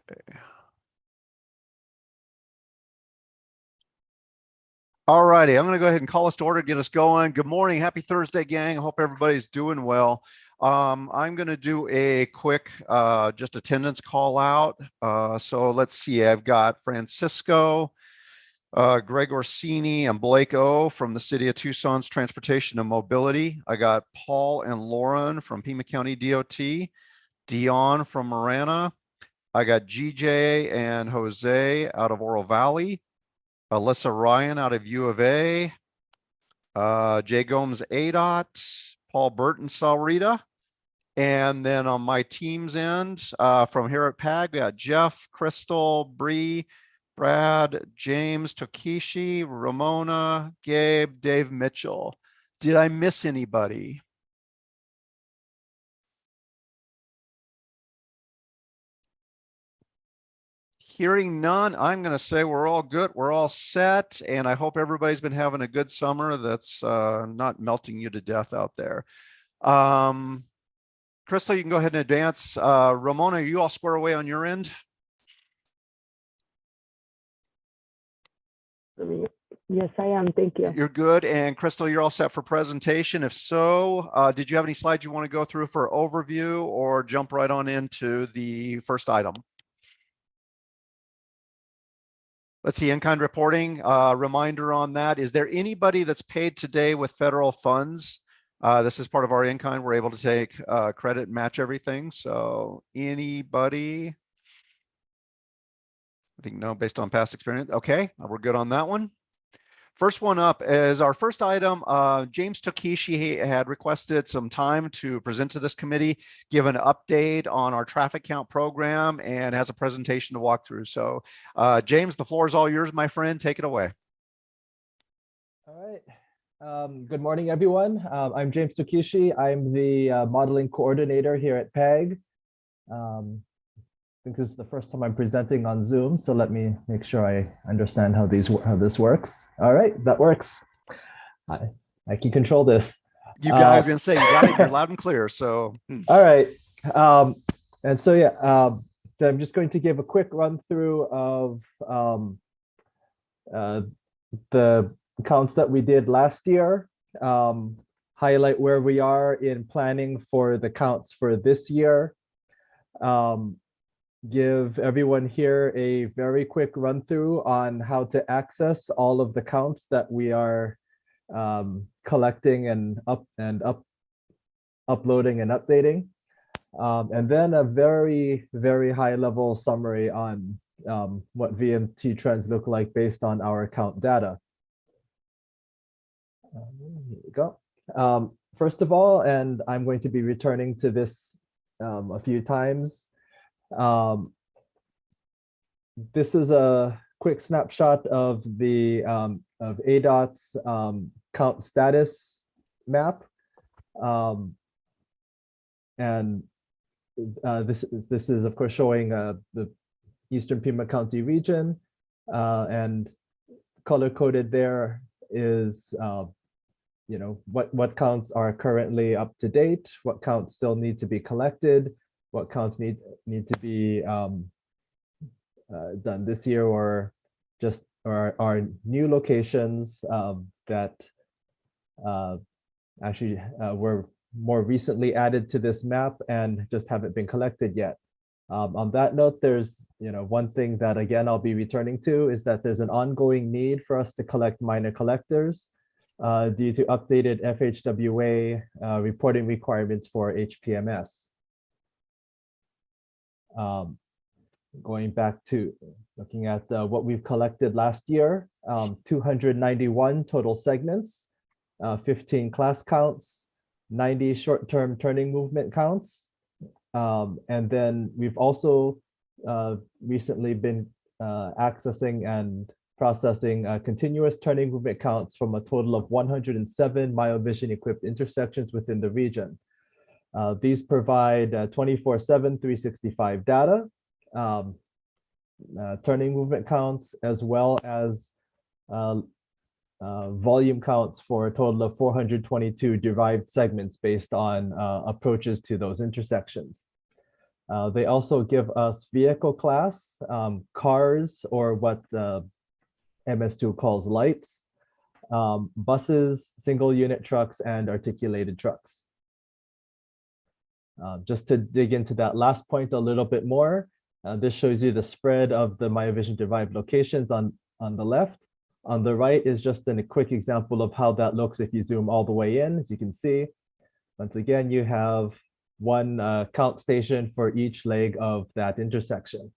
Okay. All righty, I'm going to go ahead and call us to order, get us going. Good morning. Happy Thursday, gang. I hope everybody's doing well. I'm going to do a quick just attendance call out. So let's see. I've got Francisco, Greg Orsini, and Blake O from the City of Tucson's Transportation and Mobility. I got Paul and Lauren from Pima County DOT, Dion from Marana. I got GJ and Jose out of Oro Valley. Alyssa Ryan out of U of A, Jay Gomes ADOT, Paul Burton Salrita. And then on my team's end, from here at PAG, we got Jeff, Crystal, Bree, Brad, James, Tokishi, Ramona, Gabe, Dave Mitchell. Did I miss anybody? Hearing none, I'm going to say we're all good. We're all set. And I hope everybody's been having a good summer that's not melting you to death out there. Crystal, you can go ahead and advance. Ramona, are you all square away on your end? Yes, I am. Thank you. You're good. And Crystal, you're all set for presentation. If so, did you have any slides you want to go through for overview or jump right on into the first item? Let's see, in-kind reporting, reminder on that. Is there anybody that's paid today with federal funds? This is part of our in-kind. We're able to take credit and match everything. So anybody? I think no, based on past experience. Okay, we're good on that one. First one up is our first item. James Tokishi had requested some time to present to this committee, give an update on our traffic count program, and has a presentation to walk through. So James, the floor is all yours, my friend. Take it away. All right. Good morning, everyone. I'm James Tokishi. I'm the modeling coordinator here at PAG. I think this is the first time I'm presenting on Zoom, so let me make sure I understand how this works. All right, that works. I can control this. You got, I was going to say, you got it. You're loud and clear. So, all right. And so, yeah, so I'm just going to give a quick run through of the counts that we did last year, highlight where we are in planning for the counts for this year, give everyone here a very quick run through on how to access all of the counts that we are collecting and uploading and updating, and then a very, very high level summary on what VMT trends look like based on our count data. Here we go. First of all, and I'm going to be returning to this a few times. This is a quick snapshot of the of ADOT's count status map, and this is of course showing the Eastern Pima County region, and color coded there is you know, what counts are currently up to date, what counts still need to be collected, what counts need to be done this year, or just are new locations that actually were more recently added to this map and just haven't been collected yet. On that note, there's, you know, one thing that again I'll be returning to is that there's an ongoing need for us to collect minor collectors due to updated FHWA reporting requirements for HPMS. Going back to looking at what we've collected last year, 291 total segments, 15 class counts, 90 short-term turning movement counts. And then we've also recently been accessing and processing continuous turning movement counts from a total of 107 myovision equipped intersections within the region. These provide 24/7, 365 data. turning movement counts, as well as volume counts for a total of 422 derived segments based on approaches to those intersections. They also give us vehicle class, cars, or what MS2 calls lights, buses, single unit trucks, and articulated trucks. Just to dig into that last point a little bit more, this shows you the spread of the MyVision derived locations on the left. On the right is just a quick example of how that looks if you zoom all the way in. As you can see, once again, you have one count station for each leg of that intersection.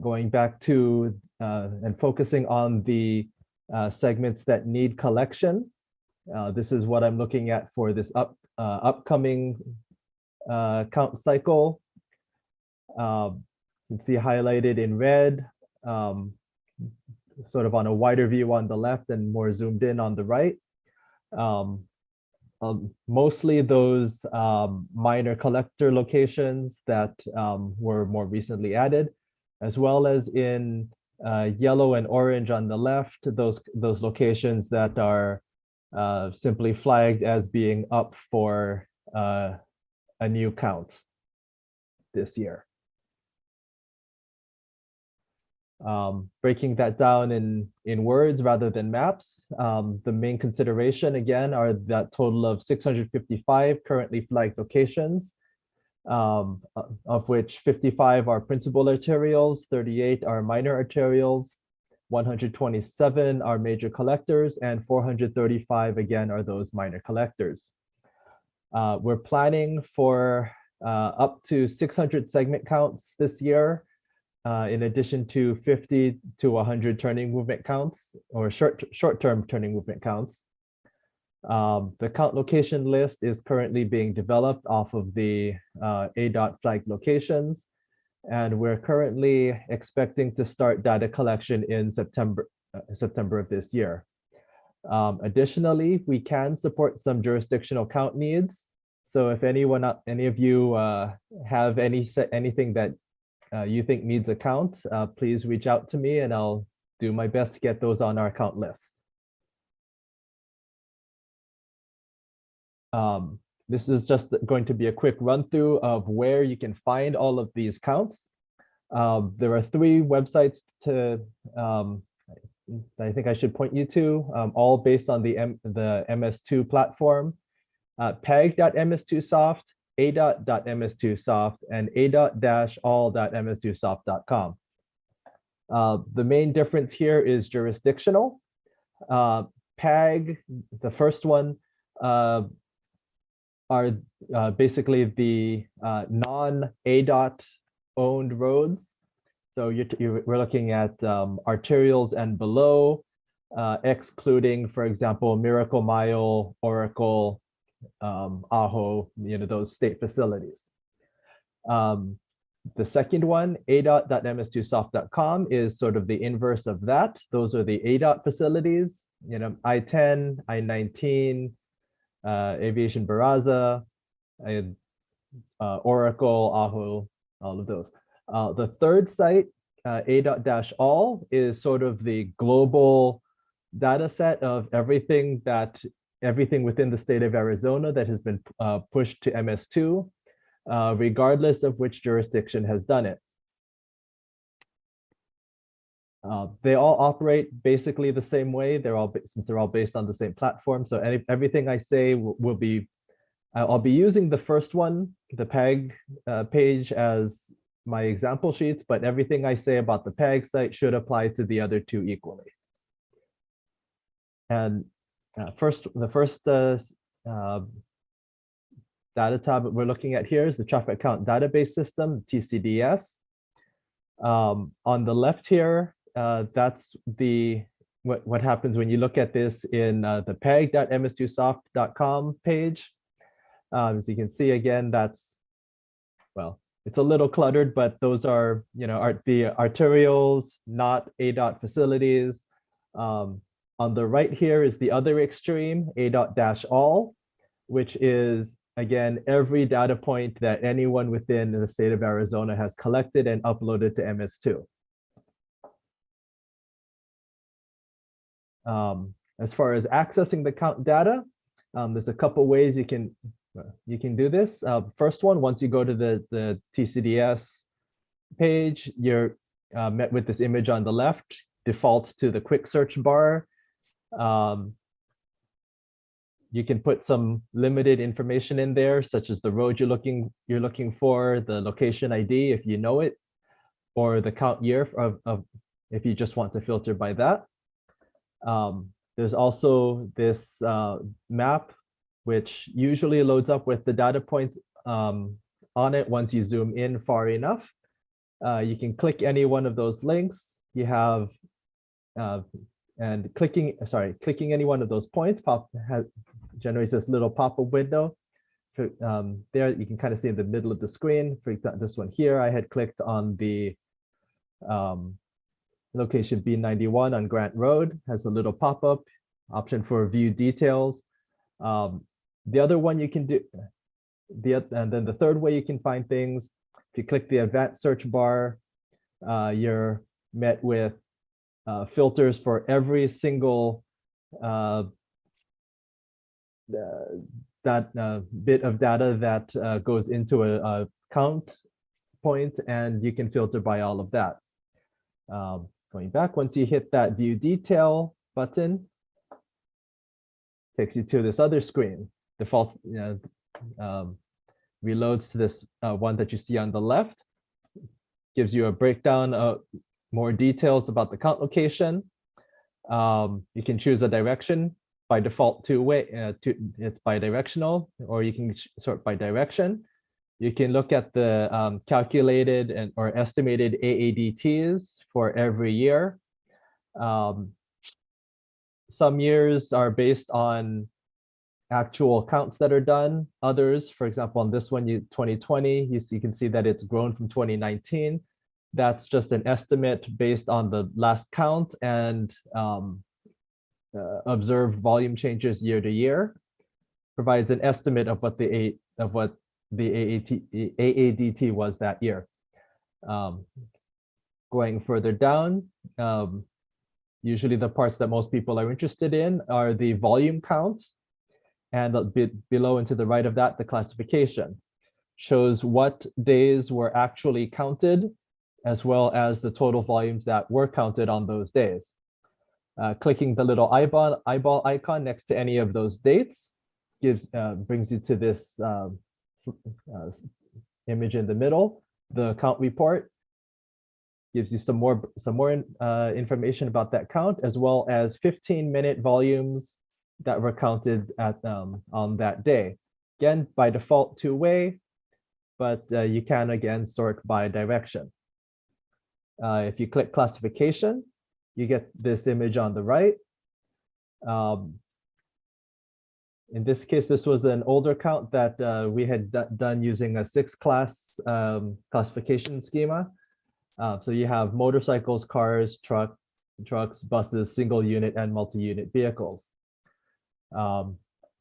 Going back to and focusing on the segments that need collection. This is what I'm looking at for this upcoming count cycle. You can see highlighted in red, sort of on a wider view on the left and more zoomed in on the right. Mostly those minor collector locations that were more recently added, as well as in yellow and orange on the left, those locations that are simply flagged as being up for a new count this year. Breaking that down in words rather than maps, the main consideration again are that total of 655 currently flagged locations, of which 55 are principal arterials, 38 are minor arterials, 127 are major collectors, and 435 again are those minor collectors. We're planning for up to 600 segment counts this year, in addition to 50 to 100 turning movement counts or short-term turning movement counts. The count location list is currently being developed off of the ADOT flagged locations, and we're currently expecting to start data collection in September of this year. Additionally, we can support some jurisdictional count needs. So if any of you have anything that you think needs a count, please reach out to me and I'll do my best to get those on our count list. This is just going to be a quick run through of where you can find all of these counts. There are 3 websites I think I should point you to, all based on the MS2 platform, PAG.ms2soft, ADOT.ms2soft, and ADOT-all.ms2soft.com. The main difference here is jurisdictional. PAG, the first one, are basically the non-ADOT owned roads. So we're looking at arterials and below, excluding, for example, Miracle Mile, Oracle, Aho, those state facilities. The second one, ADOT.ms2soft.com, is sort of the inverse of that. Those are the ADOT facilities, I-10, I-19, Aviation Barraza, Oracle, Aho, all of those. The third site, ADOT-all, is sort of the global data set of everything within the state of Arizona that has been pushed to MS2, regardless of which jurisdiction has done it. They all operate basically the same way. Since they're all based on the same platform. So everything I say I'll be using the first one, the PAG page, as my example sheets, but everything I say about the PAG site should apply to the other 2 equally. And the first data tab that we're looking at here is the Traffic Count Database System, TCDS. On the left here, that's what happens when you look at this in the pag.ms2soft.com page. As you can see, again, it's a little cluttered, but those are, the arterials, not ADOT facilities. On the right here is the other extreme, ADOT-all, which is again, every data point that anyone within the state of Arizona has collected and uploaded to MS2. As far as accessing the count data, there's a couple ways you can do this. First one, once you go to the TCDS page, you're met with this image on the left, defaults to the quick search bar. You can put some limited information in there, such as the road you're looking for, the location ID if you know it, or the count year of if you just want to filter by that. There's also this map, which usually loads up with the data points on it once you zoom in far enough. You can click any one of those links. You have and clicking any one of those points generates this little pop-up window. There you can kind of see in the middle of the screen. For example, this one here, I had clicked on the location B91 on Grant Road, has a little pop-up option for view details. The other one you can do, and then the third way you can find things, if you click the advanced search bar, you're met with filters for every single bit of data that goes into a count point, and you can filter by all of that. Going back, once you hit that view detail button, takes you to this other screen. Default reloads to this one that you see on the left, gives you a breakdown of more details about the count location. You can choose a direction. By default, it's bidirectional, or you can sort by direction. You can look at the calculated or estimated AADTs for every year. Some years are based on actual counts that are done. Others, for example, on this one, 2020, you can see that it's grown from 2019. That's just an estimate based on the last count and observed volume changes year to year. Provides an estimate of what the AADT was that year. Going further down, usually the parts that most people are interested in are the volume counts, and a bit below and to the right of that, the classification shows what days were actually counted, as well as the total volumes that were counted on those days. Clicking the little eyeball icon next to any of those dates brings you to this image in the middle. The count report gives you some more information about that count, as well as 15-minute volumes that were counted at on that day. Again, by default, two-way, but you can again sort by direction. If you click classification, you get this image on the right. In this case, this was an older count that we had done using a 6-class classification schema. So you have motorcycles, cars, trucks, buses, single unit, and multi-unit vehicles.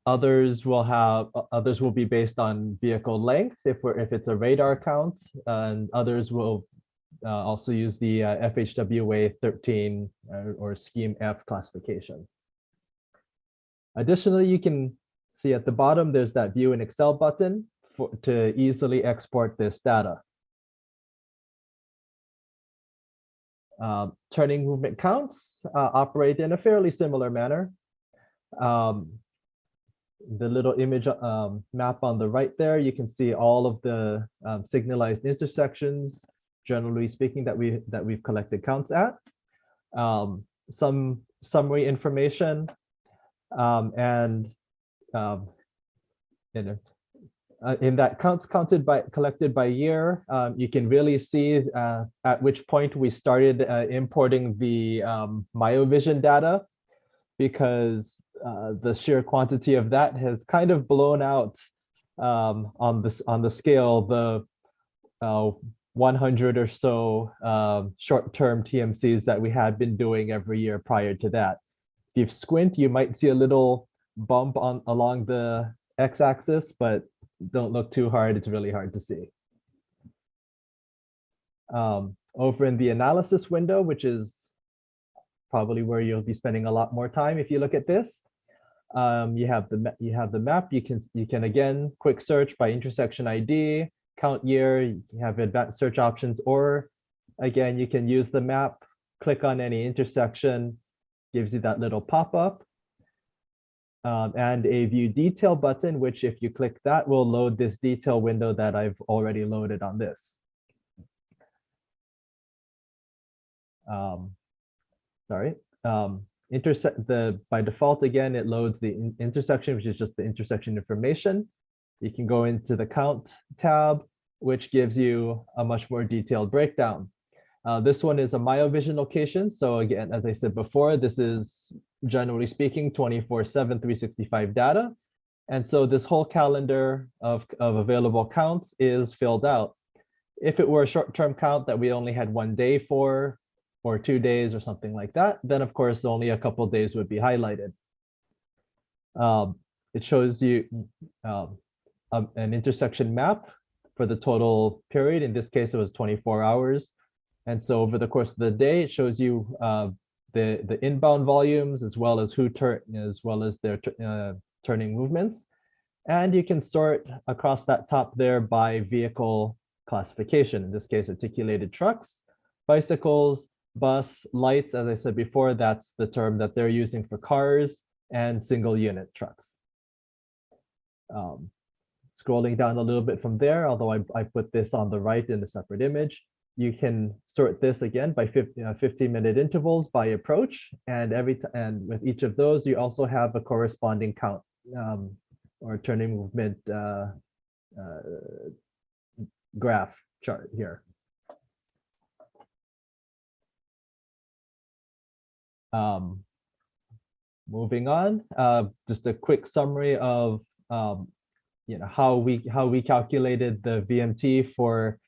Others will be based on vehicle length if it's a radar count, and others will also use the FHWA 13 or Scheme F classification. Additionally, you can see at the bottom, there's that View in Excel button to easily export this data. Turning movement counts operate in a fairly similar manner. The little image map on the right there, you can see all of the signalized intersections, generally speaking, that we've collected counts at. Some summary information, and in that counts collected by year, you can really see at which point we started importing the MyoVision data, because the sheer quantity of that has kind of blown out on the scale, the 100 or so short-term TMCs that we had been doing every year prior to that. If you squint, you might see a little bump along the x-axis, but don't look too hard. It's really hard to see. Over in the analysis window, which is probably where you'll be spending a lot more time if you look at this, you have the map. You can again quick search by intersection ID, count year. You have advanced search options, or again you can use the map, click on any intersection, gives you that little pop-up, and a view detail button, which if you click that will load this detail window that I've already loaded on this. By default, again, it loads the intersection, which is just the intersection information. You can go into the count tab, which gives you a much more detailed breakdown. This one is a MyoVision location. So again, as I said before, this is generally speaking 24/7, 365 data. And so this whole calendar of available counts is filled out. If it were a short-term count that we only had 1 day for, or 2 days or something like that, then of course only a couple of days would be highlighted. It shows you an intersection map for the total period. In this case, it was 24 hours. And so over the course of the day, it shows you the inbound volumes as well as their turning movements. And you can sort across that top there by vehicle classification. In this case, articulated trucks, bicycles, bus, lights. As I said before, that's the term that they're using for cars, and single unit trucks. Scrolling down a little bit from there, although I put this on the right in a separate image, you can sort this again by 15-minute intervals by approach, and with each of those, you also have a corresponding count or turning movement graph chart here. Moving on, just a quick summary of how we calculated the VMT for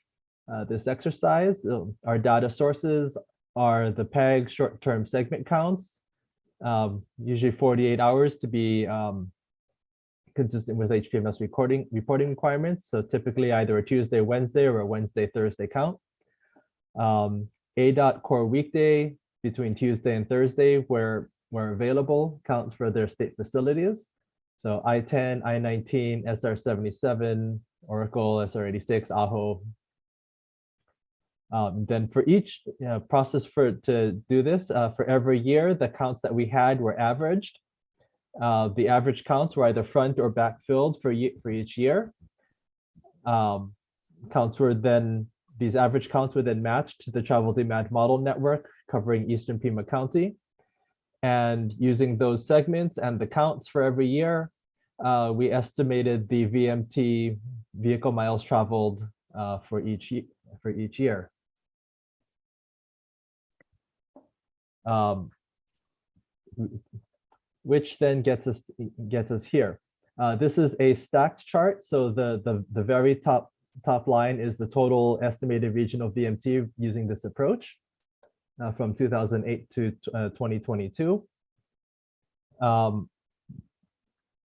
this exercise. Our data sources are the PAG short-term segment counts, usually 48 hours to be consistent with HPMS reporting requirements. So typically either a Tuesday, Wednesday, or a Wednesday, Thursday count. ADOT core weekday between Tuesday and Thursday where available counts for their state facilities. So I-10, I-19, SR-77, Oracle, SR-86, AHO. Then for each process to do this, for every year, the counts that we had were averaged. The average counts were either front or back filled for each year. These average counts were then matched to the travel demand model network covering Eastern Pima County. And using those segments and the counts for every year, we estimated the VMT, vehicle miles traveled, for each year. Which then gets us here. This is a stacked chart. So the very top line is the total estimated regional VMT using this approach from 2008 to 2022.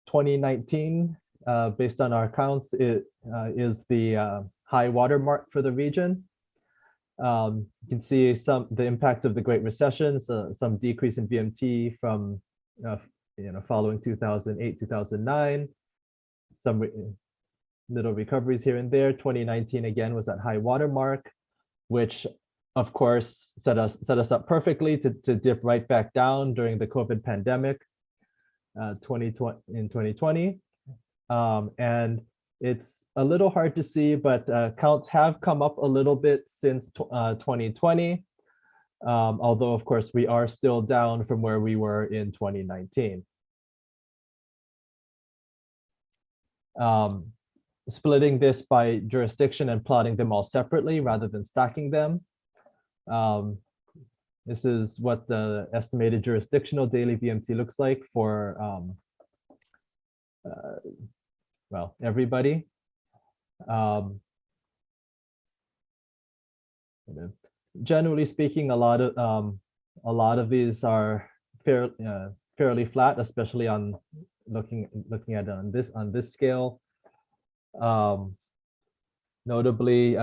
2019, based on our counts, it is the high water mark for the region. You can see the impact of the Great Recession, so some decrease in VMT from following 2008, 2009, some little recoveries here and there. 2019 again was that high water mark, which of course set us up perfectly to dip right back down during the COVID pandemic in 2020. And it's a little hard to see, but counts have come up a little bit since 2020. Although, of course, we are still down from where we were in 2019. Splitting this by jurisdiction and plotting them all separately rather than stacking them. This is what the estimated jurisdictional daily VMT looks like for well, everybody. Generally speaking, a lot of these are fairly flat, especially on looking at on this scale. Notably,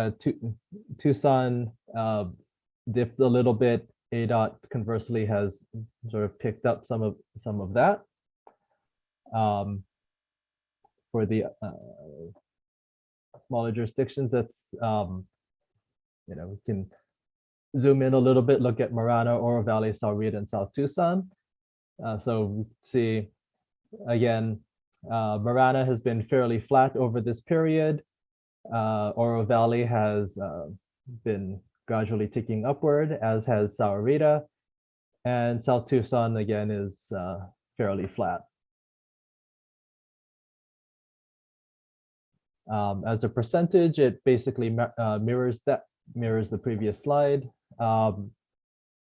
Tucson dipped a little bit. ADOT conversely has sort of picked up some of that. For the smaller jurisdictions, that's we can zoom in a little bit, look at Marana, Oro Valley, Sahuarita, and South Tucson. So we see again, Marana has been fairly flat over this period. Oro Valley has been gradually ticking upward, as has Sahuarita, and South Tucson again is fairly flat. As a percentage, it basically mirrors the previous slide.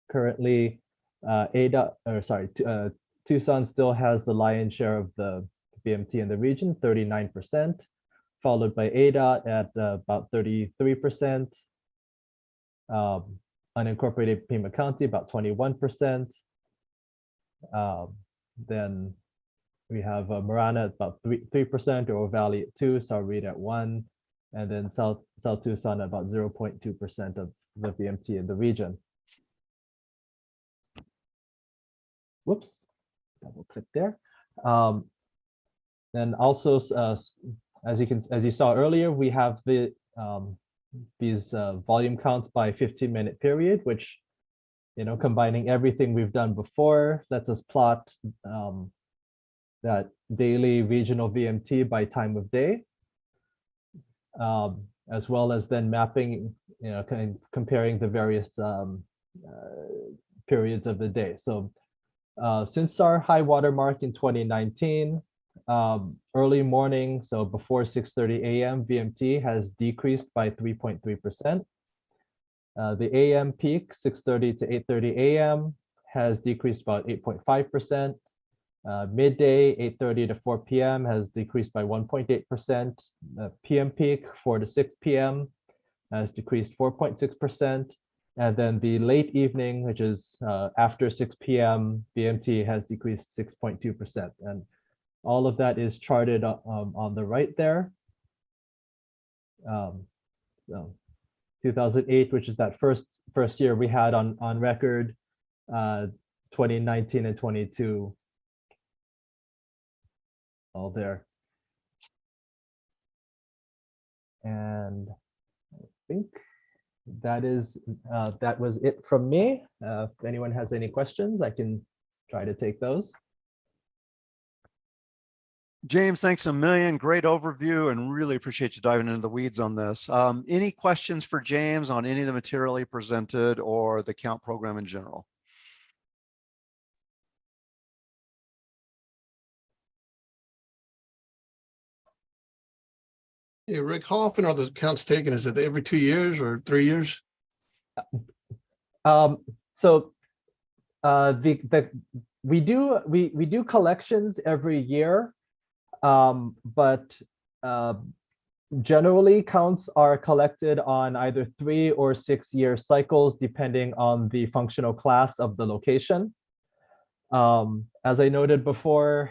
Currently, Tucson still has the lion's share of the VMT in the region, 39%, followed by ADOT at about 33%. Unincorporated Pima County, about 21%. Then we have Marana at about 3%, Oro Valley at 2%, Sahuarita at 1%, and then South Tucson at about 0.2% of the VMT in the region. Whoops, double click there. And also, as you saw earlier, we have these volume counts by 15-minute period, which, combining everything we've done before, lets us plot that daily regional VMT by time of day, as well as then mapping, kind of comparing the various periods of the day. So since our high water mark in 2019, early morning, so before 6:30 a.m., VMT has decreased by 3.3%. The AM peak, 6:30 to 8:30 a.m., has decreased about 8.5%. Midday, 8:30 to 4 p.m. has decreased by 1.8%. PM peak, 4 to 6 p.m. has decreased 4.6%. And then the late evening, which is after 6 p.m., VMT has decreased 6.2%. And all of that is charted on the right there. So 2008, which is that first year we had on record, 2019 and 22, all there. And I think that was it from me. If anyone has any questions, I can try to take those. James, thanks a million. Great overview, and really appreciate you diving into the weeds on this. Any questions for James on any of the material he presented or the count program in general? Yeah, Rick, how often are the counts taken? Is it every 2 years or 3 years? We do collections every year, but generally counts are collected on either 3 or 6 year cycles, depending on the functional class of the location. As I noted before,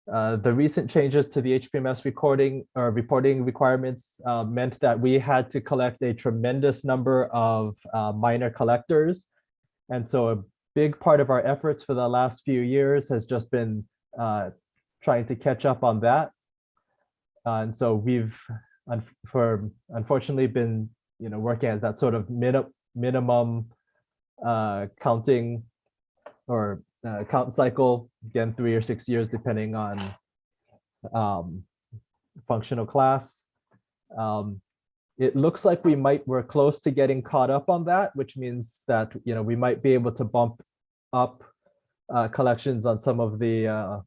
the recent changes to the HPMS reporting requirements meant that we had to collect a tremendous number of minor collectors. And so a big part of our efforts for the last few years has just been trying to catch up on that. And so we've unfortunately been working at that sort of minimum counting or count cycle, again, 3 or 6 years, depending on functional class. It looks like we're close to getting caught up on that, which means that we might be able to bump up collections on some of the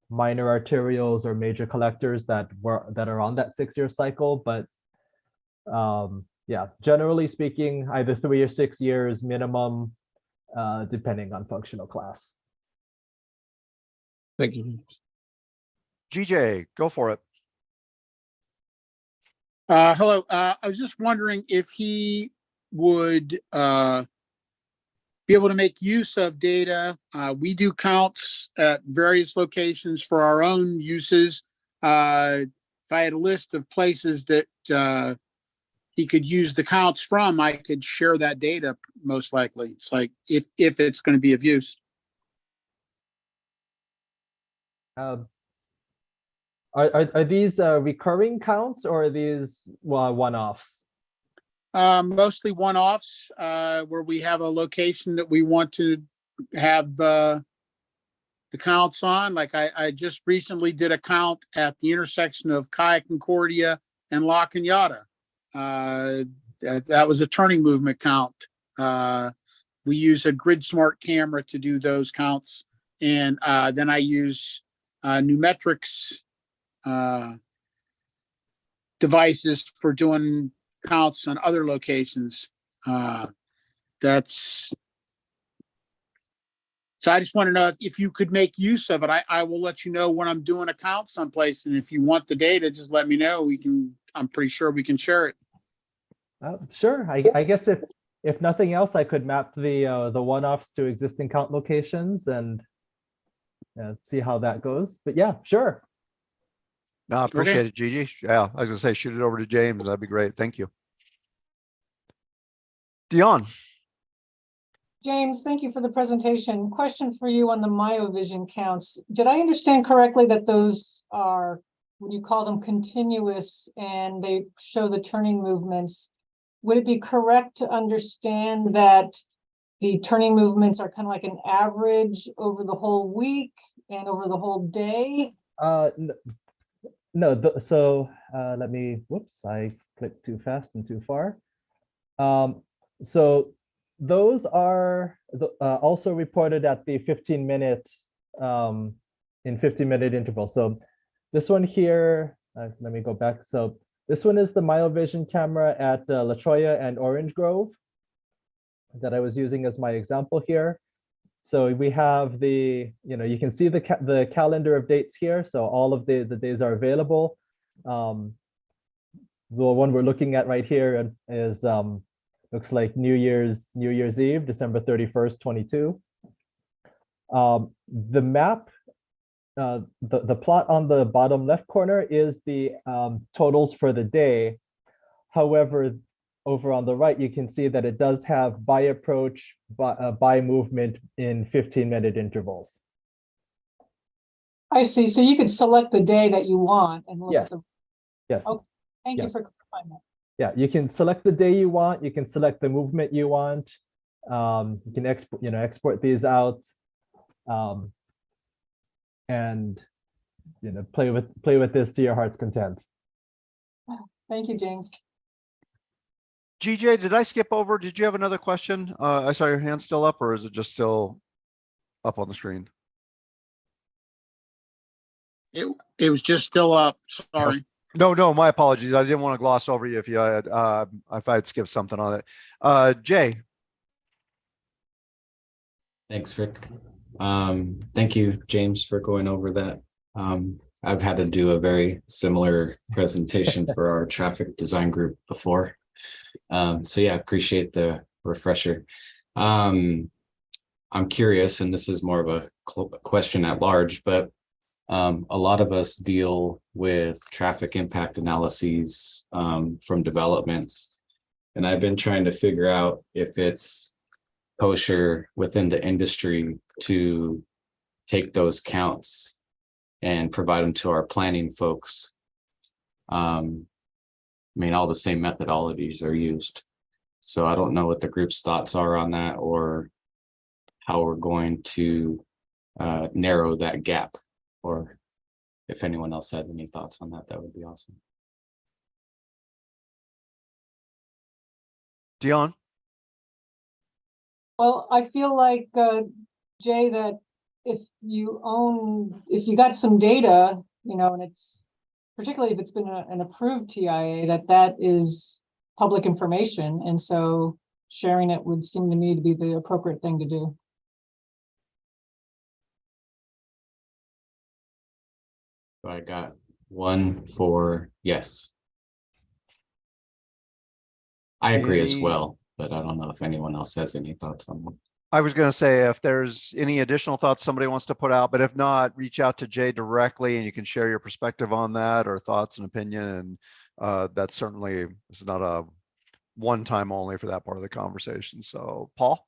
minor arterials or major collectors that are on that 6 year cycle. But yeah, generally speaking, either 3 or 6 years minimum, depending on functional class. Thank you. GJ, go for it. Hello. I was just wondering if he would be able to make use of data. We do counts at various locations for our own uses. if I had a list of places that he could use the counts from, I could share that data most likely. It's like if it's going to be of use. Are these recurring counts or are these one-offs? Mostly one-offs, where we have a location that we want to have the counts on. Like I just recently did a count at the intersection of Kaya Concordia and La Cañada. That was a turning movement count. We use a grid smart camera to do those counts. And then I use Numetrics devices for doing counts on other locations. So I just want to know if you could make use of it. I will let you know when I'm doing a count someplace. And if you want the data, just let me know. I'm pretty sure we can share it. Sure. I guess if nothing else, I could map the one-offs to existing count locations and see how that goes. But yeah, sure. No, I appreciate it, Gigi. Yeah, I was gonna say, shoot it over to James. That'd be great. Thank you. Dion. James, thank you for the presentation. Question for you on the MyoVision counts. Did I understand correctly that those are, when you call them continuous and they show the turning movements, would it be correct to understand that the turning movements are kind of like an average over the whole week and over the whole day? No, so let me, whoops, I clicked too fast and too far. So those are also reported at the 15-minute in 15-minute interval. So this one here, let me go back. So this one is the MyoVision camera at La Cholla and Orange Grove that I was using as my example here. So we have you can see the calendar of dates here. So all of the days are available. The one we're looking at right here is looks like New Year's Eve, December 31st, 22. The map, the plot on the bottom left corner is the totals for the day. However, over on the right, you can see that it does have by approach, by movement in 15-minute intervals. I see. So you could select the day that you want and look at Yes. the. Yes. Okay. Thank Yeah. you for clarifying that. Yeah, you can select the day you want. You can select the movement you want. You can export these out, and play with this to your heart's content. Thank you, James. GJ, did I skip over? Did you have another question? I saw your hand still up, or is it just still up on the screen? It was just still up. Sorry. No, my apologies. I didn't want to gloss over you if you had if I had skipped something on it. Jay. Thanks, Rick. Thank you, James, for going over that. I've had to do a very similar presentation for our traffic design group before. So yeah, appreciate the refresher. I'm curious, and this is more of a question at large, but a lot of us deal with traffic impact analyses from developments, and I've been trying to figure out if it's kosher within the industry to take those counts and provide them to our planning folks. I mean, all the same methodologies are used. So I don't know what the group's thoughts are on that, or how we're going to narrow that gap, or if anyone else had any thoughts on that, that would be awesome. Dion. Well, I feel like, Jay, that if you got some data, and it's, particularly if it's been an approved TIA, that is public information. And so sharing it would seem to me to be the appropriate thing to do. So I got 1 for yes. I agree as well, but I don't know if anyone else has any thoughts on that. I was going to say if there's any additional thoughts somebody wants to put out, but if not, reach out to Jay directly and you can share your perspective on that or thoughts and opinion. And that's certainly, this is not a one time only for that part of the conversation. So Paul,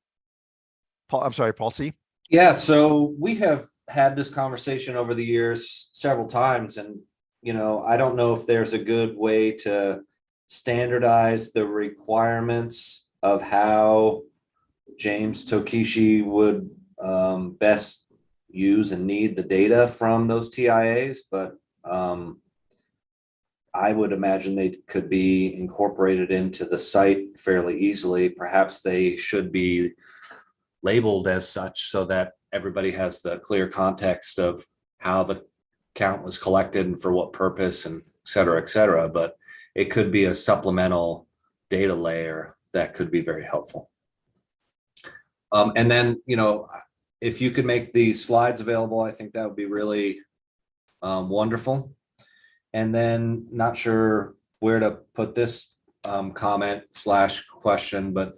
I'm sorry, Paul C. Yeah, so we have had this conversation over the years several times, and I don't know if there's a good way to standardize the requirements of how James Tokishi would best use and need the data from those TIAs, but I would imagine they could be incorporated into the site fairly easily. Perhaps they should be labeled as such so that everybody has the clear context of how the count was collected and for what purpose and et cetera. But it could be a supplemental data layer that could be very helpful. And then, if you could make the slides available, I think that would be really wonderful. And then not sure where to put this comment / question, but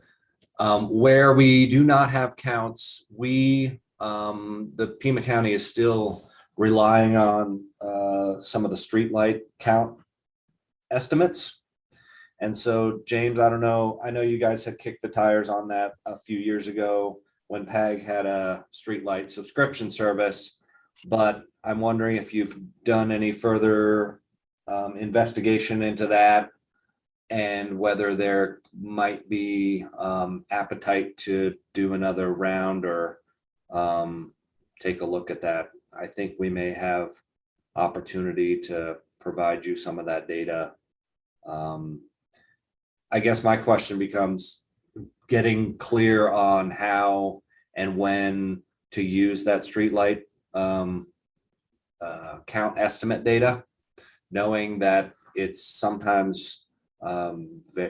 where we do not have counts, the Pima County is still relying on some of the streetlight count estimates. And so, James, I don't know, I know you guys had kicked the tires on that a few years ago when PAG had a streetlight subscription service, but I'm wondering if you've done any further investigation into that and whether there might be appetite to do another round or take a look at that. I think we may have opportunity to provide you some of that data. I guess my question becomes getting clear on how and when to use that streetlight count estimate data, knowing that it's sometimes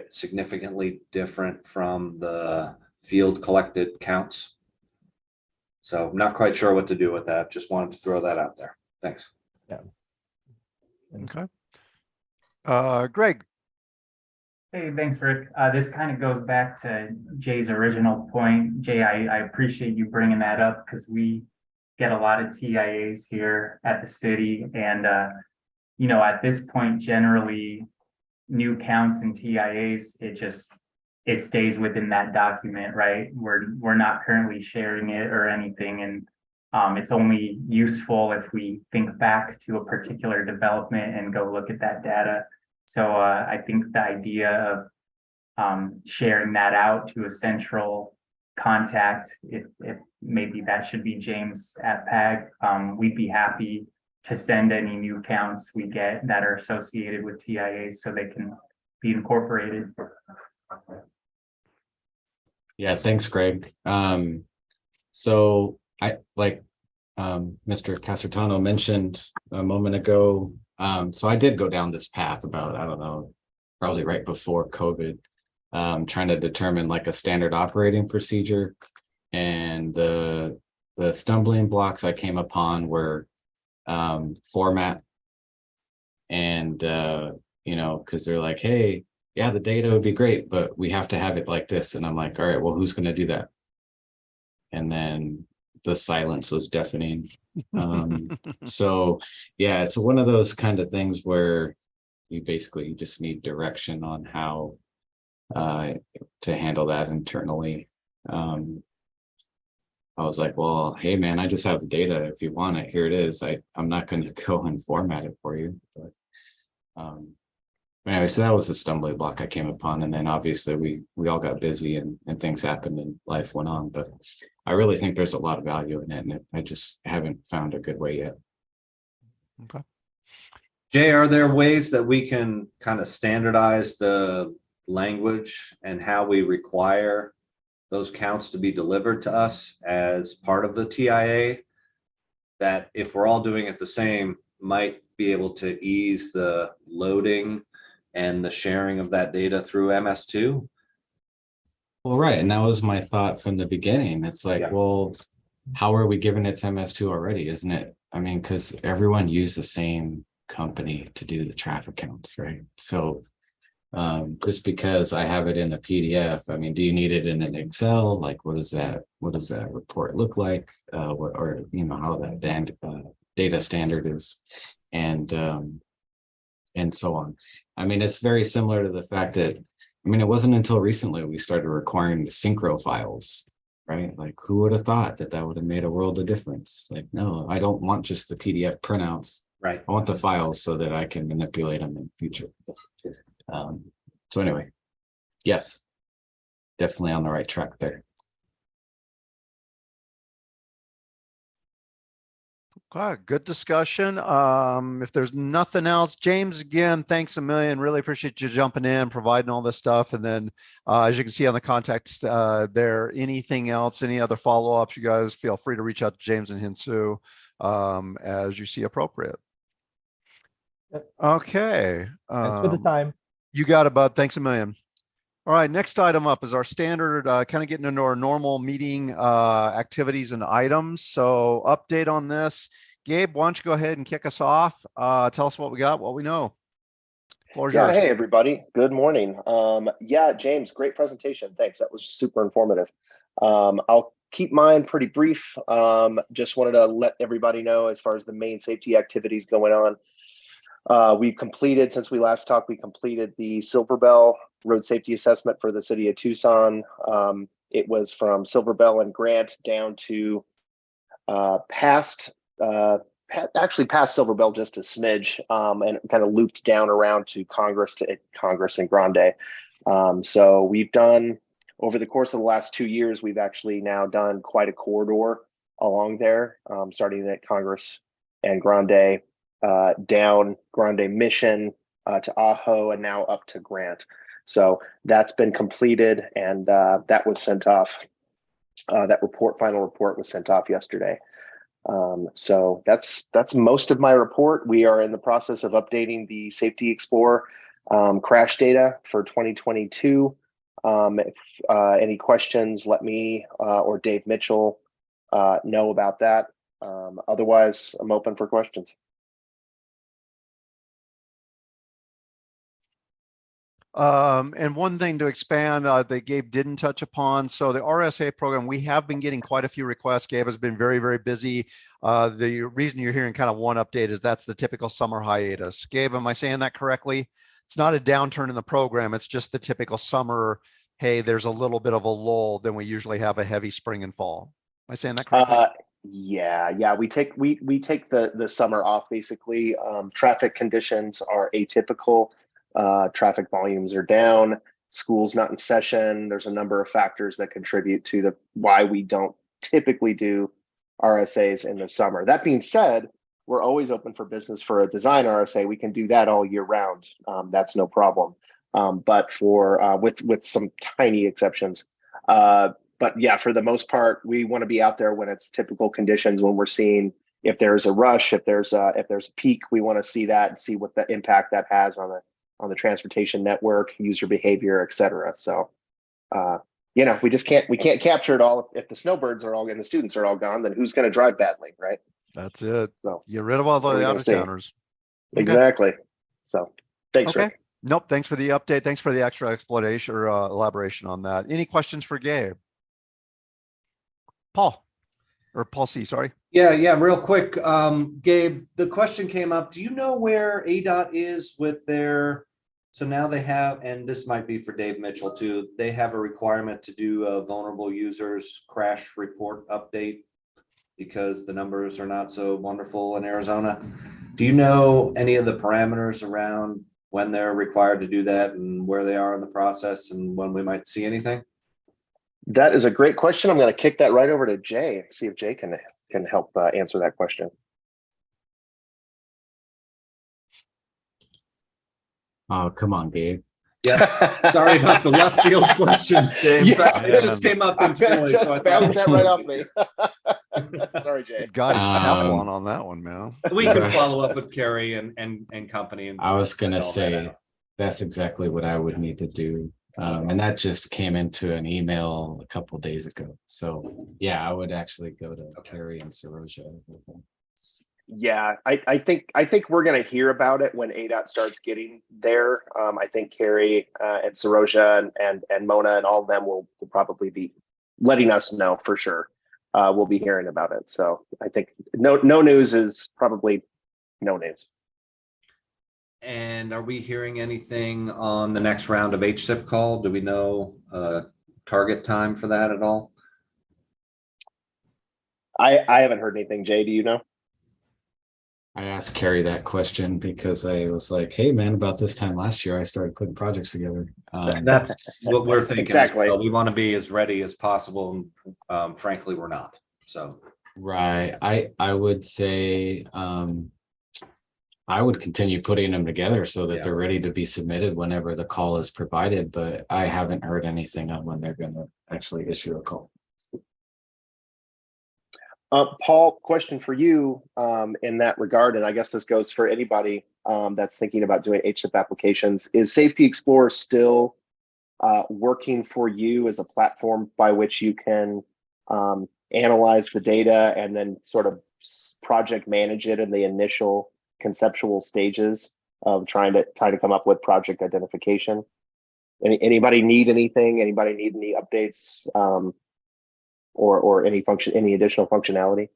significantly different from the field collected counts. So I'm not quite sure what to do with that. Just wanted to throw that out there. Thanks. Yeah. Okay. Greg. Hey, thanks, Rick. This kind of goes back to Jay's original point. Jay, I appreciate you bringing that up because we get a lot of TIAs here at the city. And, at this point, generally, new counts and TIAs, it stays within that document, right? We're not currently sharing it or anything. And it's only useful if we think back to a particular development and go look at that data. So I think the idea of sharing that out to a central contact, if maybe that should be James at PAG, we'd be happy to send any new counts we get that are associated with TIAs so they can be incorporated. Yeah, thanks, Greg. So I like Mr. Casertano mentioned a moment ago. So I did go down this path about, I don't know, probably right before COVID, trying to determine like a standard operating procedure. And the stumbling blocks I came upon were format. And, because they're like, hey, yeah, the data would be great, but we have to have it like this. And I'm like, all right, well, who's going to do that? And then the silence was deafening. So yeah, it's one of those kind of things where you just need direction on how to handle that internally. I was like, well, hey man, I just have the data. If you want it, here it is. I'm not going to go and format it for you. But anyway, so that was the stumbling block I came upon. And then obviously we all got busy and things happened and life went on. But I really think there's a lot of value in it, and I just haven't found a good way yet. Okay. Jay, are there ways that we can kind of standardize the language and how we require those counts to be delivered to us as part of the TIA, that if we're all doing it the same, might be able to ease the loading and the sharing of that data through MS2? Well, right. And that was my thought from the beginning. It's like, well, how are we giving it to MS2 already? Isn't it? I mean, because everyone used the same company to do the traffic counts, right? So Just because I have it in a PDF. I mean, do you need it in an Excel? Like, what does that report look like? What, or, you know, how that data standard is, and so on. I mean, it's very similar to the fact that, I mean, it wasn't until recently we started requiring the synchro files, right? Like, who would have thought that that would have made a world of difference? Like, no, I don't want just the PDF printouts. Right. I want the files so that I can manipulate them in the future. So anyway, yes, definitely on the right track there. Okay, good discussion. If there's nothing else, James, again, thanks a million. Really appreciate you jumping in, providing all this stuff. And then as you can see on the context there, anything else, any other follow-ups, you guys feel free to reach out to James and Hinsu as you see appropriate. Okay. Thanks for the time. You got it, bud. Thanks a million. All right, next item up is our standard, kind of getting into our normal meeting activities and items. So update on this. Gabe, why don't you go ahead and kick us off? Tell us what we got, what we know. Floor's yours. Hey, everybody. Good morning. Yeah, James, great presentation. Thanks. That was super informative. I'll keep mine pretty brief. Just wanted to let everybody know as far as the main safety activities going on. We've completed, since we last talked, we completed the Silver Bell road safety assessment for the city of Tucson. It was from Silver Bell and Grant down to actually past Silver Bell just a smidge, and kind of looped down around to Congress and Grande. So we've done, over the course of the last 2 years, we've actually now done quite a corridor along there, starting at Congress and Grande, down Grande Mission to Ajo, and now up to Grant. So that's been completed, and that was sent off. That final report was sent off yesterday. So that's most of my report. We are in the process of updating the Safety Explorer crash data for 2022. If any questions, let me or Dave Mitchell know about that. Otherwise, I'm open for questions. And one thing to expand that Gabe didn't touch upon. So the RSA program, we have been getting quite a few requests. Gabe has been very, very busy. The reason you're hearing kind of one update is that's the typical summer hiatus. Gabe, am I saying that correctly? It's not a downturn in the program. It's just the typical summer. Hey, there's a little bit of a lull. Then we usually have a heavy spring and fall. Am I saying that correctly? Yeah. We take the summer off basically. Traffic conditions are atypical. Traffic volumes are down, school's not in session. There's a number of factors that contribute to why we don't typically do RSAs in the summer. That being said, we're always open for business for a design RSA. We can do that all year round. That's no problem. But for with some tiny exceptions. But yeah, for the most part, we want to be out there when it's typical conditions, when we're seeing if there's a rush, if there's a peak, we want to see that and see what the impact that has on the transportation network, user behavior, et cetera. So, we can't capture it all. If the snowbirds are all and the students are all gone, then who's going to drive badly, right? That's it. So get rid of all the out of towners. Exactly. Okay. So thanks, okay. Rick. Nope. Thanks for the update. Thanks for the extra explanation or elaboration on that. Any questions for Gabe? Paul C, sorry. Yeah, real quick. Gabe, the question came up. Do you know where ADOT is with their, so now they have, and this might be for Dave Mitchell too, they have a requirement to do a vulnerable users crash report update because the numbers are not so wonderful in Arizona. Do you know any of the parameters around when they're required to do that and where they are in the process and when we might see anything? That is a great question. I'm going to kick that right over to Jay and see if Jay can help answer that question. Oh, come on, Gabe. Yeah, sorry about the left field question, James. Yeah, it just came up internally, so I bounced that right off me. Sorry, Jay. God, it's Teflon on that one, man. We can follow up with Kerry and company. And I was gonna say that's exactly what I would need to do. And that just came into an email a couple of days ago. So yeah, I would actually go to Kerry and Saroja. Yeah, I think we're going to hear about it when ADOT starts getting there. I think Carrie and Saroja and Mona and all of them will probably be letting us know for sure. We'll be hearing about it. So I think no news is probably no news. And are we hearing anything on the next round of HSIP call? Do we know target time for that at all? I haven't heard anything. Jay, do you know? I asked Carrie that question because I was like, hey man, about this time last year, I started putting projects together. That's what we're thinking. Exactly. Well, we want to be as ready as possible. And frankly, we're not. So Right. I would say I would continue putting them together so that Yeah. they're ready to be submitted whenever the call is provided, but I haven't heard anything on when they're going to actually issue a call. Paul, question for you in that regard, and I guess this goes for anybody that's thinking about doing HSIP applications. Is Safety Explorer still working for you as a platform by which you can analyze the data and then sort of project manage it in the initial conceptual stages of trying to come up with project identification? Anybody need anything? Anybody need any updates? Or any additional functionality?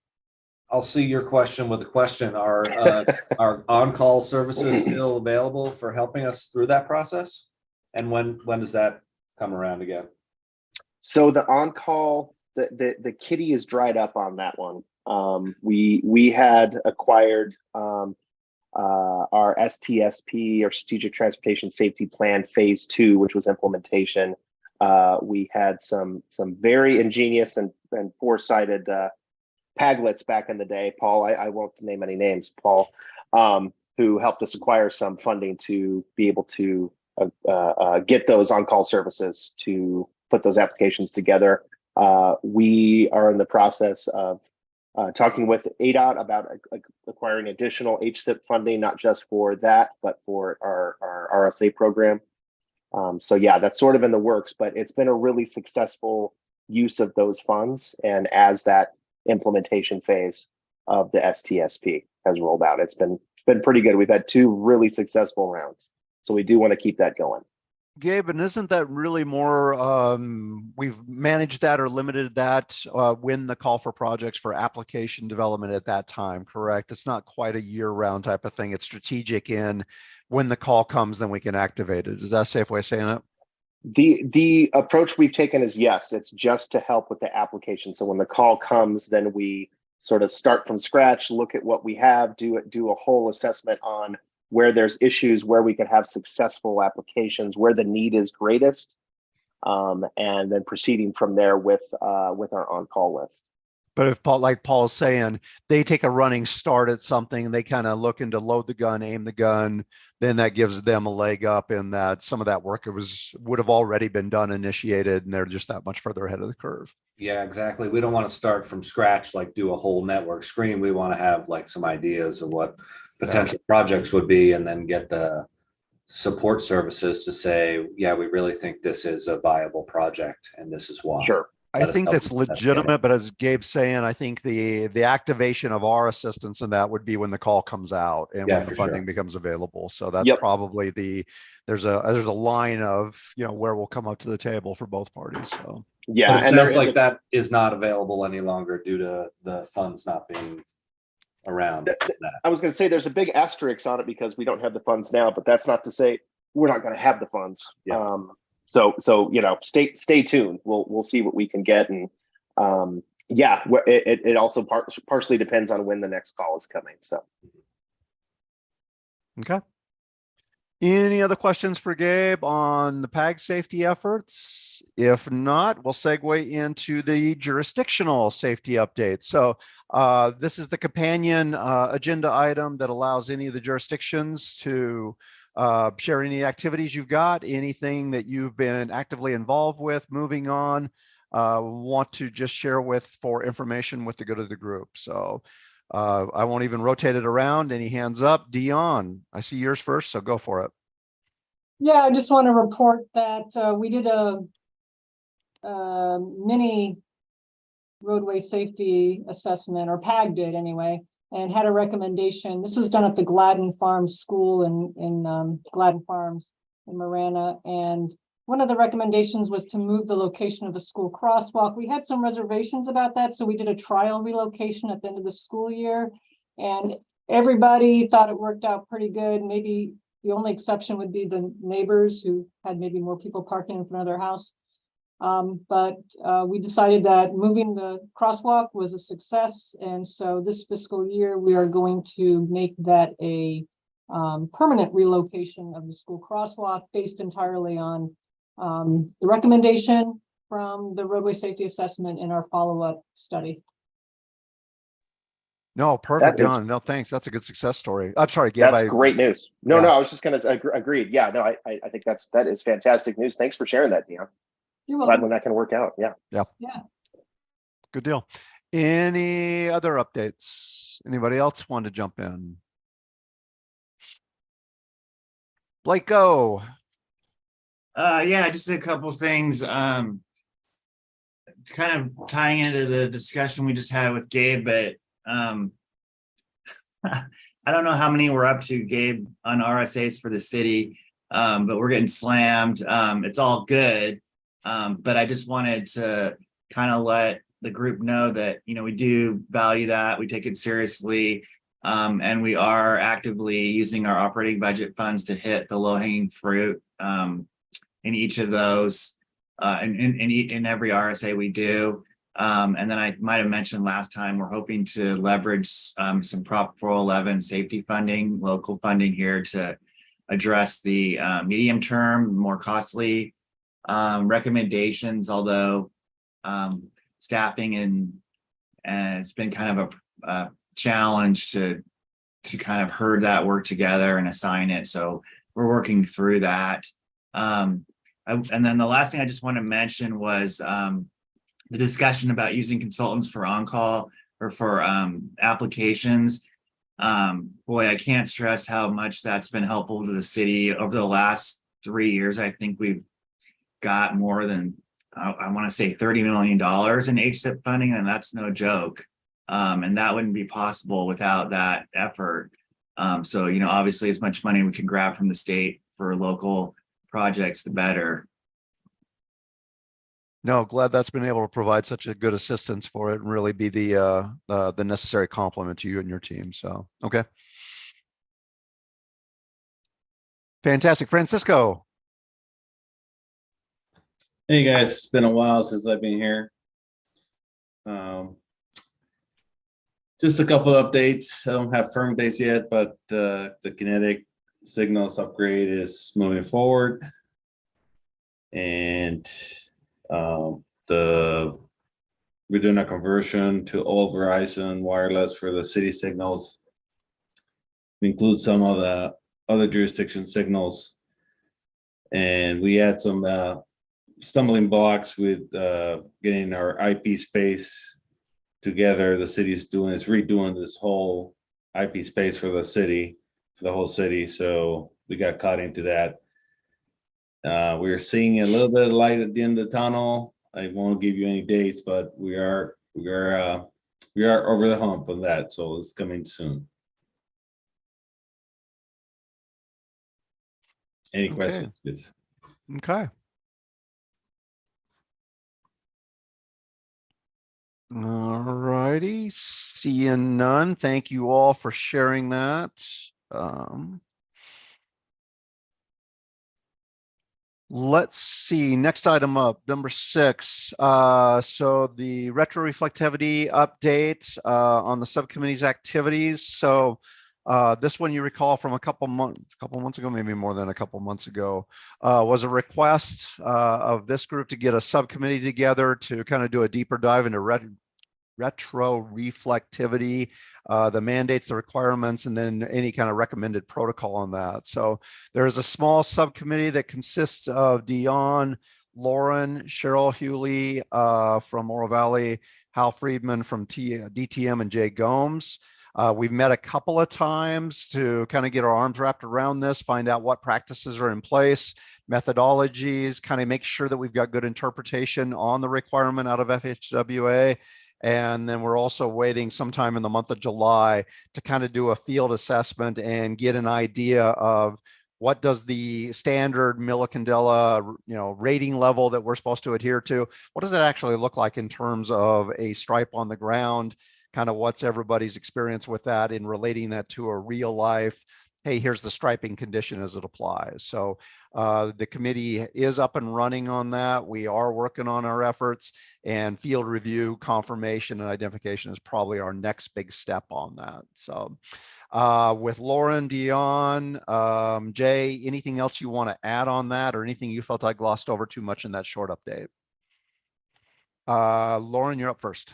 I'll see your question with a question. Are on-call services still available for helping us through that process? And when does that come around again? So the on-call, the kitty is dried up on that one. We had acquired our STSP, or Strategic Transportation Safety Plan Phase 2, which was implementation. We had some very ingenious and foresighted Paglets back in the day, Paul. I won't name any names, Paul, who helped us acquire some funding to be able to get those on-call services to put those applications together. We are in the process of talking with ADOT about acquiring additional HSIP funding, not just for that, but for our RSA program. So yeah, that's sort of in the works, but it's been a really successful use of those funds. And as that implementation phase of the STSP has rolled out, it's been pretty good. We've had 2 really successful rounds. So we do want to keep that going. Gabe, and isn't that really more, we've managed that or limited that when the call for projects for application development at that time, correct? It's not quite a year-round type of thing. It's strategic in when the call comes, then we can activate it. Is that a safe way of saying it? The approach we've taken is yes, it's just to help with the application. So when the call comes, then we sort of start from scratch, look at what we have, do a whole assessment on where there's issues, where we can have successful applications, where the need is greatest, and then proceeding from there with our on-call list. But if Paul, like Paul's saying, they take a running start at something, they kind of looking to load the gun, aim the gun, then that gives them a leg up in that some of that work would have already been done, initiated, and they're just that much further ahead of the curve. Yeah, exactly. We don't want to start from scratch, like do a whole network screen. We want to have like some ideas of what potential projects would be, and then get the support services to say, yeah, we really think this is a viable project and this is why. Sure. I think that's legitimate, but as Gabe's saying, I think the activation of our assistance in that would be when the call comes out and when the funding becomes available. So that's probably there's a line of, where we'll come up to the table for both parties. So yeah, but it sounds like that is not available any longer due to the funds not being around. I was going to say there's a big asterisk on it because we don't have the funds now, but that's not to say we're not going to have the funds. Yeah. So stay tuned. We'll see what we can get, and it also partially depends on when the next call is coming. So okay. Any other questions for Gabe on the PAG safety efforts? If not, we'll segue into the jurisdictional safety updates. So this is the companion agenda item that allows any of the jurisdictions to share any activities you've got, anything that you've been actively involved with, moving on, want to just share for information with the good of the group. So I won't even rotate it around. Any hands up? Dion, I see yours first, so go for it. Yeah, I just want to report that we did a mini roadway safety assessment, or PAG did anyway, and had a recommendation. This was done at the Gladden Farms School in Gladden Farms in Marana. And one of the recommendations was to move the location of the school crosswalk. We had some reservations about that, so we did a trial relocation at the end of the school year. And everybody thought it worked out pretty good. Maybe the only exception would be the neighbors who had maybe more people parking in front of their house. But we decided that moving the crosswalk was a success. And so this fiscal year, we are going to make that a permanent relocation of the school crosswalk based entirely on the recommendation from the roadway safety assessment in our follow-up study. No, perfect, That is- Don. No, thanks. That's a good success story. I'm sorry, Gabe. That's great news. No, Yeah. no, I was just going to agreed. Yeah, no, I think that is fantastic news. Thanks for sharing that, Dion. You're Glad welcome. when that can work out. Yeah. Yeah. Good deal. Any other updates? Anybody else want to jump in? Blake, go. Yeah, just a couple things. Kind of tying into the discussion we just had with Gabe, but I don't know how many we're up to, Gabe, on RSAs for the city, but we're getting slammed. It's all good. But I just wanted to kind of let the group know that, you know, we do value that. We take it seriously. And we are actively using our operating budget funds to hit the low-hanging fruit in each of those, in every RSA we do. And then I might have mentioned last time, we're hoping to leverage some Prop 411 safety funding, local funding here to address the medium term, more costly recommendations, although staffing and it's been kind of a challenge to kind of herd that work together and assign it. So we're working through that. And then the last thing I just want to mention was the discussion about using consultants for on-call or for applications. Boy, I can't stress how much that's been helpful to the city over the last 3 years. I think we've got more than, I want to say $30 million in HSIP funding, and that's no joke. And that wouldn't be possible without that effort. So, you know, obviously as much money we can grab from the state for local projects, the better. No, glad that's been able to provide such a good assistance for it and really be the necessary complement to you and your team. So, okay. Fantastic. Francisco. Hey guys, it's been a while since I've been here. Just a couple of updates. I don't have firm dates yet, but the kinetic signals upgrade is moving forward. And we're doing a conversion to all Verizon wireless for the city signals. We include some of the other jurisdiction signals. And we had some stumbling blocks with getting our IP space together. The city is redoing this whole IP space for the city, for the whole city. So we got caught into that. We're seeing a little bit of light at the end of the tunnel. I won't give you any dates, but we are over the hump on that. So it's coming soon. Any questions? Please? Okay. All righty. Seeing none. Thank you all for sharing that. Let's see. Next item up, number 6. So the retroreflectivity update on the subcommittee's activities. So this one you recall from a couple months ago, maybe more than a couple months ago, was a request of this group to get a subcommittee together to kind of do a deeper dive into retroreflectivity, the mandates, the requirements, and then any kind of recommended protocol on that. So there's a small subcommittee that consists of Dion, Lauren, Cheryl Hewley from Oro Valley, Hal Friedman from DTM, and Jay Gomes. We've met a couple of times to kind of get our arms wrapped around this, find out what practices are in place, methodologies, kind of make sure that we've got good interpretation on the requirement out of FHWA. And then we're also waiting sometime in the month of July to kind of do a field assessment and get an idea of what does the standard millicandela, rating level that we're supposed to adhere to, what does it actually look like in terms of a stripe on the ground? Kind of what's everybody's experience with that in relating that to a real life, hey, here's the striping condition as it applies. So the committee is up and running on that. We are working on our efforts, and field review, confirmation, and identification is probably our next big step on that. So with Lauren, Dion, Jay, anything else you want to add on that, or anything you felt I glossed over too much in that short update? Lauren, you're up first.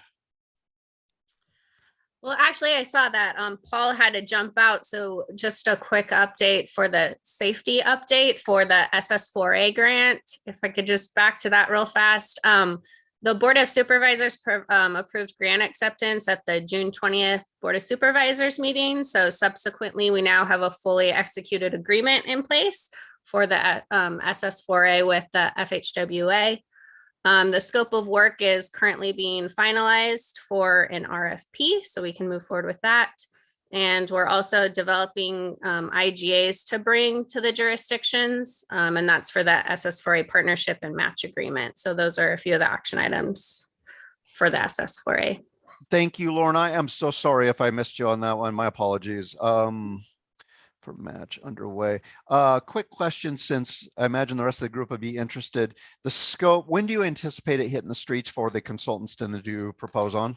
Well, actually, I saw that Paul had to jump out. So just a quick update for the safety update for the SS4A grant. If I could just back to that real fast. The Board of Supervisors approved grant acceptance at the June 20th Board of Supervisors meeting. So subsequently, we now have a fully executed agreement in place for the SS4A with the FHWA. The scope of work is currently being finalized for an RFP, so we can move forward with that. And we're also developing IGAs to bring to the jurisdictions, and that's for the SS4A partnership and match agreement. So those are a few of the action items for the SS4A. Thank you, Lauren. I am so sorry if I missed you on that one. My apologies. For match underway. Quick question, since I imagine the rest of the group would be interested. The scope, when do you anticipate it hitting the streets for the consultants to do propose on?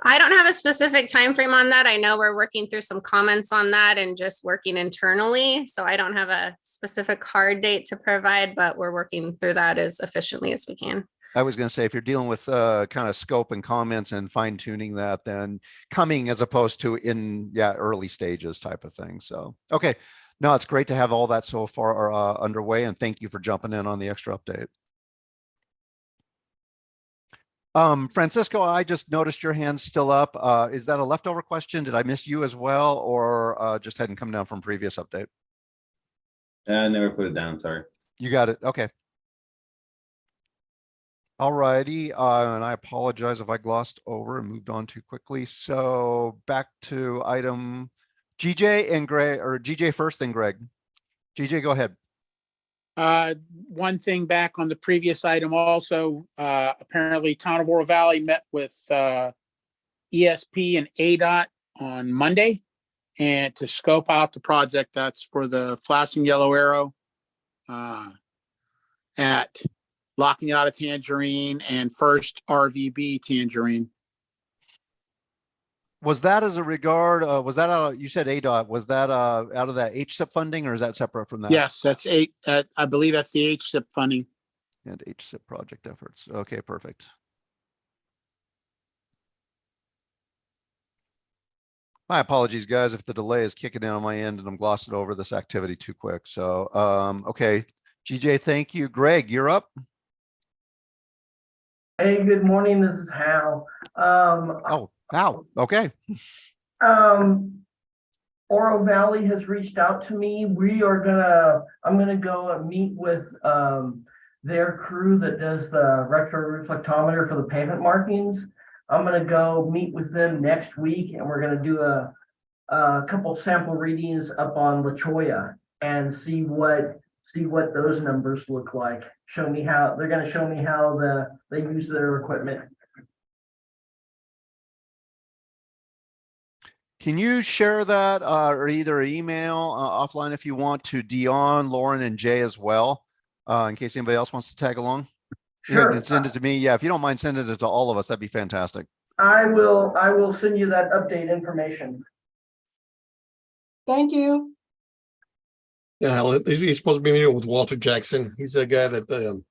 I don't have a specific time frame on that. I know we're working through some comments on that and just working internally. So I don't have a specific hard date to provide, but we're working through that as efficiently as we can. I was going to say, if you're dealing with kind of scope and comments and fine tuning that, then coming as opposed to in early stages type of thing. So, okay. No, it's great to have all that so far underway, and thank you for jumping in on the extra update. Francisco, I just noticed your hand's still up. Is that a leftover question? Did I miss you as well, or just hadn't come down from previous update? I never put it down, sorry. You got it. Okay. All righty, and I apologize if I glossed over and moved on too quickly. So back to item GJ and Greg, or GJ first, then Greg. GJ, go ahead. One thing back on the previous item also, apparently Town of Oro Valley met with ESP and ADOT on Monday and to scope out the project that's for the flashing yellow arrow at Locking Out of Tangerine and First RVB Tangerine. Was that as a regard, was that, you said ADOT, was that out of that HSIP funding, or is that separate from that? Yes, that's I believe that's the HSIP funding. And HSIP project efforts. Okay, perfect. My apologies, guys, if the delay is kicking in on my end and I'm glossing over this activity too quick. So, okay, GJ, thank you. Greg, you're up. Hey, good morning. This is Hal. Oh, Hal. Okay. Oro Valley has reached out to me. I'm gonna go and meet with their crew that does the retroreflectometer for the pavement markings. I'm gonna go meet with them next week, and we're gonna do a couple sample readings up on La Cholla and see what those numbers look like. Show me how they're going to show me how they use their equipment. Can you share that or either email offline if you want to Dion, Lauren, and Jay as well, in case anybody else wants to tag along? Sure. And send it to me. Yeah, if you don't mind sending it to all of us, that'd be fantastic. I will send you that update information. Thank you. Yeah, he's supposed to be meeting with Walter Jackson. He's the guy that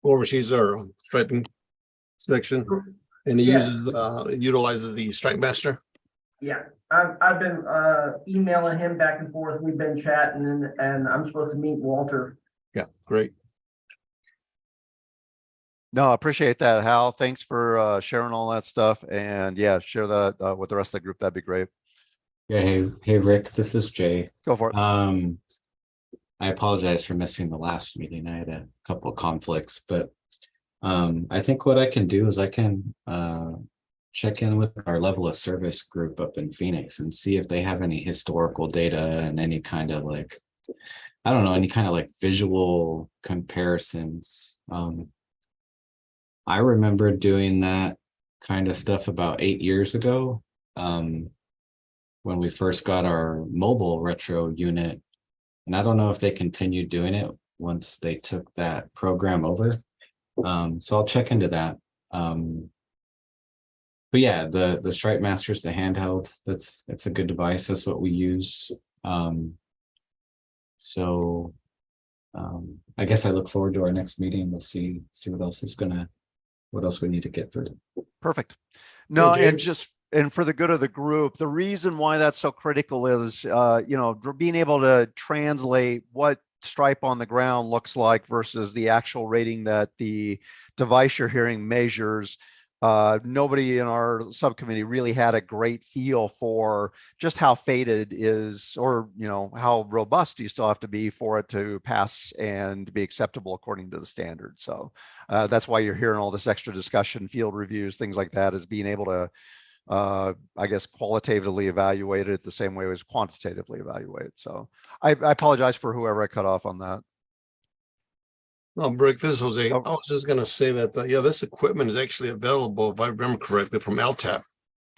oversees our striping section, and he utilizes the Stripe Master. Yeah, I've been emailing him back and forth. We've been chatting, and I'm supposed to meet Walter. Yeah, great. No, I appreciate that, Hal. Thanks for sharing all that stuff, and yeah, share that with the rest of the group. That'd be great. Yeah, hey Rick, this is Jay. Go for it. I apologize for missing the last meeting. I had a couple of conflicts, but I think what I can do is I can check in with our level of service group up in Phoenix and see if they have any historical data and any kind of like, I don't know, any kind of like visual comparisons. I remember doing that kind of stuff about 8 years ago, when we first got our mobile retro unit. And I don't know if they continued doing it once they took that program over. So I'll check into that. But yeah, the Stripe Masters, the handheld, it's a good device. That's what we use. So I guess I look forward to our next meeting. We'll see what else we need to get through. Perfect. No, and James. and for the good of the group, the reason why that's so critical is, being able to translate what Stripe on the ground looks like versus the actual rating that the device you're hearing measures. Nobody in our subcommittee really had a great feel for just how faded is, or how robust you still have to be for it to pass and be acceptable according to the standard. So that's why you're hearing all this extra discussion, field reviews, things like that, is being able to I guess qualitatively evaluate it the same way as quantitatively evaluate. So I apologize for whoever I cut off on that. No, Brick, this is Jose. Oh. I was just gonna say that, yeah, this equipment is actually available, if I remember correctly, from LTAP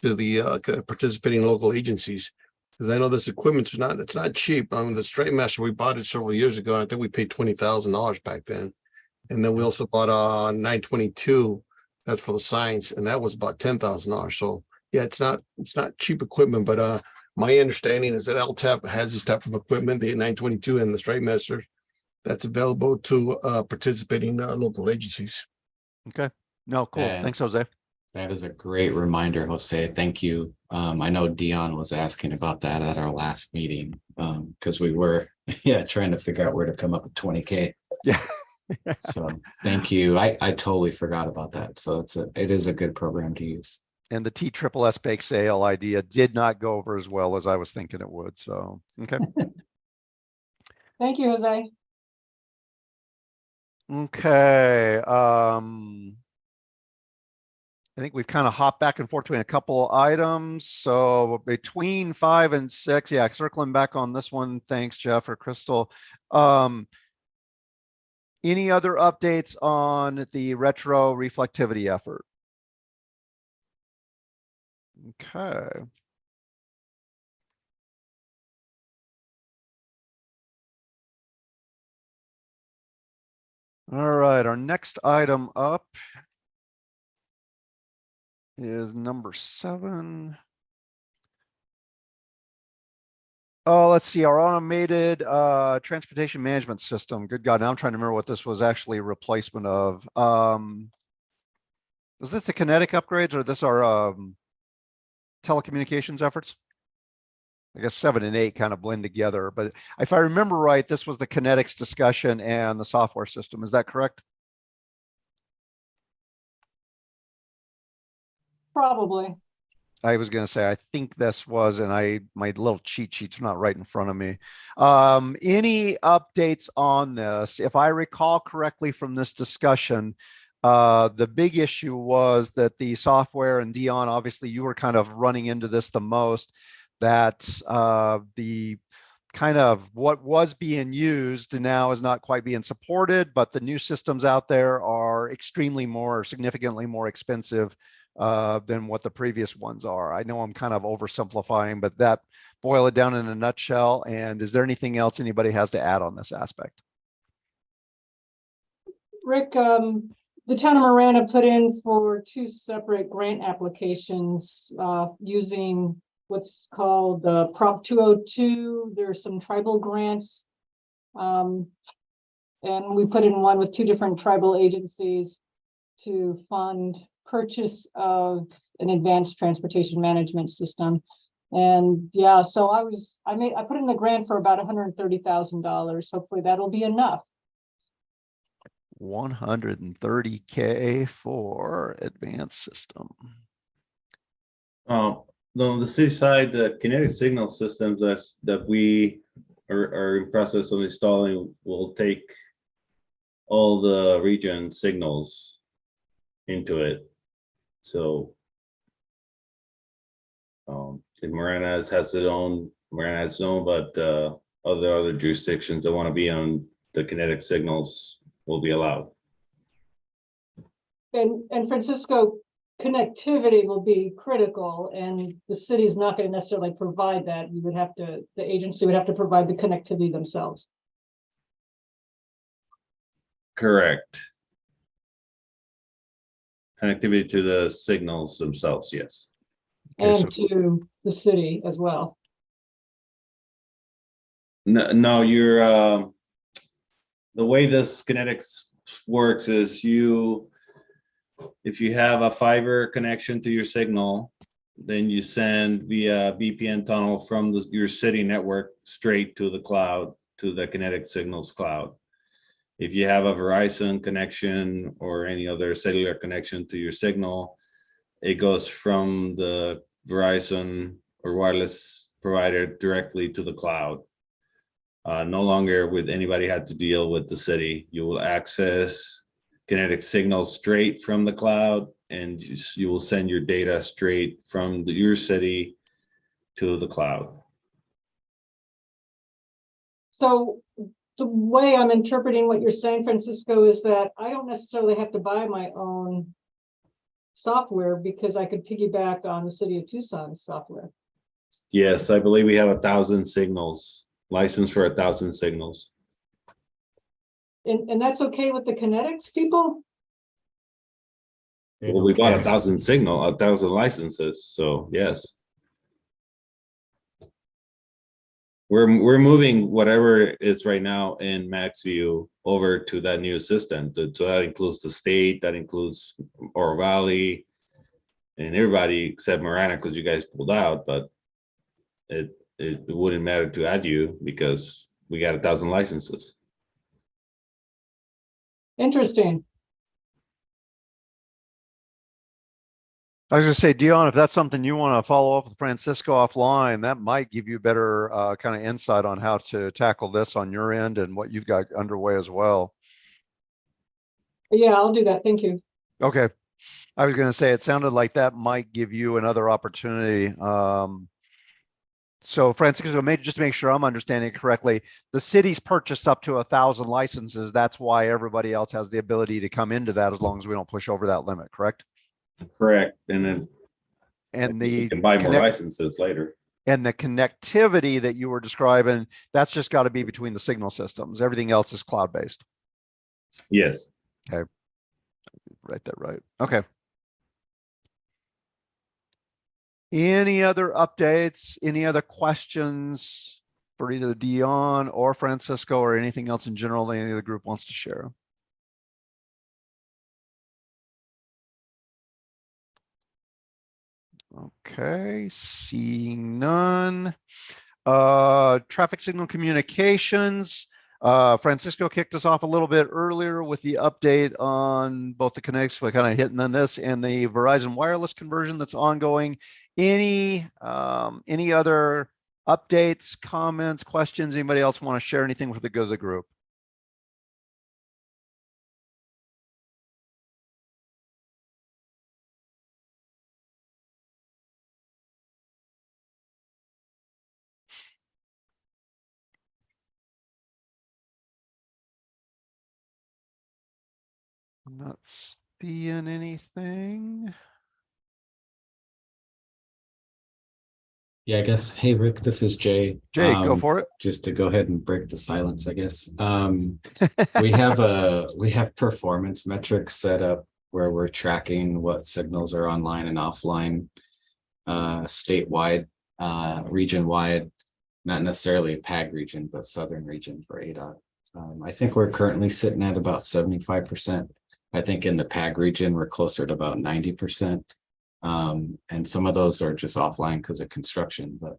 to the participating local agencies. Because I know this equipment's it's not cheap. I mean, the Straight Master, we bought it several years ago, and I think we paid $20,000 back then. And then we also bought a 922, that's for the science, and that was about $10,000. So yeah, it's not cheap equipment, but my understanding is that LTAP has this type of equipment, the 922 and the Straight Master, that's available to participating local agencies. Okay. No, cool. And Thanks, Jose. that is a great reminder, Jose. Thank you. I know Dion was asking about that at our last meeting, because we were trying to figure out where to come up with 20K. Yeah. So thank you. I totally forgot about that. So it is a good program to use. And the TSSS bake sale idea did not go over as well as I was thinking it would. So, okay. Thank you, Jose. Okay. I think we've kind of hopped back and forth between a couple items. So between 5 and 6, circling back on this one. Thanks, Jeff or Crystal. Any other updates on the retro reflectivity effort? Okay. All right, our next item up is number 7. Oh, let's see, our automated transportation management system. Good God, now I'm trying to remember what this was actually a replacement of. Is this the kinetic upgrades, or this our telecommunications efforts? I guess 7 and 8 kind of blend together, but if I remember right, this was the kinetics discussion and the software system. Is that correct? Probably. I was going to say, I think this was, and my little cheat sheet's not right in front of me. Any updates on this? If I recall correctly from this discussion, the big issue was that the software, and Dion, obviously you were kind of running into this the most, that the kind of what was being used now is not quite being supported, but the new systems out there are significantly more expensive than what the previous ones are. I know I'm kind of oversimplifying, but that boil it down in a nutshell. And is there anything else anybody has to add on this aspect? Rick, the town of Marana put in for 2 separate grant applications using what's called Prop 202. There's some tribal grants. And we put in one with 2 different tribal agencies to fund purchase of an advanced transportation management system. And so I put in the grant for about $130,000. Hopefully that'll be enough. 130K for advanced system. On the city side, the kinetic signal systems that we are in process of installing will take all the region signals into it. So if Marana has its own, Marana has its own, but other jurisdictions that want to be on the kinetic signals will be allowed. And Francisco, connectivity will be critical, and the city's not going to necessarily provide that. You would have to, the agency would have to provide the connectivity themselves. Correct. Connectivity to the signals themselves, yes. And to the city as well. No, you're the way this kinetics works is if you have a fiber connection to your signal, then you send via VPN tunnel from your city network straight to the cloud, to the kinetic signals cloud. If you have a Verizon connection or any other cellular connection to your signal, it goes from the Verizon or wireless provider directly to the cloud. No longer would anybody have to deal with the city. You will access kinetic signals straight from the cloud, and you will send your data straight from your city to the cloud. So the way I'm interpreting what you're saying, Francisco, is that I don't necessarily have to buy my own software because I could piggyback on the city of Tucson's software. Yes, I believe we have 1,000 signals, licensed for 1,000 signals. And that's okay with the kinetics people? Well, we bought 1,000 licenses, so yes. We're moving whatever is right now in MaxView over to that new system. So that includes the state, that includes Oro Valley, and everybody except Marana, because you guys pulled out, but it wouldn't matter to add you because we got 1,000 licenses. Interesting. I was gonna say, Dion, if that's something you want to follow up with Francisco offline, that might give you better kind of insight on how to tackle this on your end and what you've got underway as well. Yeah, I'll do that. Thank you. Okay. I was gonna say, it sounded like that might give you another opportunity. So Francisco, just to make sure I'm understanding it correctly, the city's purchased up to 1,000 licenses. That's why everybody else has the ability to come into that as long as we don't push over that limit, correct? Correct. And then you can buy more licenses later. And the connectivity that you were describing, that's just got to be between the signal systems. Everything else is cloud-based. Yes. Okay. Write that right. Okay. Any other updates? Any other questions for either Dion or Francisco or anything else in general that any of the group wants to share? Okay, seeing none. Traffic signal communications. Francisco kicked us off a little bit earlier with the update on both the connects, we're kind of hitting on this, and the Verizon wireless conversion that's ongoing. Any other updates, comments, questions? Anybody else want to share anything with the good of the group? I'm not seeing anything. Yeah, I guess. Hey, Rick, this is Jay. Jay, go for it. Just to go ahead and break the silence, I guess. We have performance metrics set up where we're tracking what signals are online and offline, statewide, region-wide, not necessarily a PAG region, but southern region for ADOT. I think we're currently sitting at about 75%. I think in the PAG region, we're closer to about 90%. And some of those are just offline because of construction, but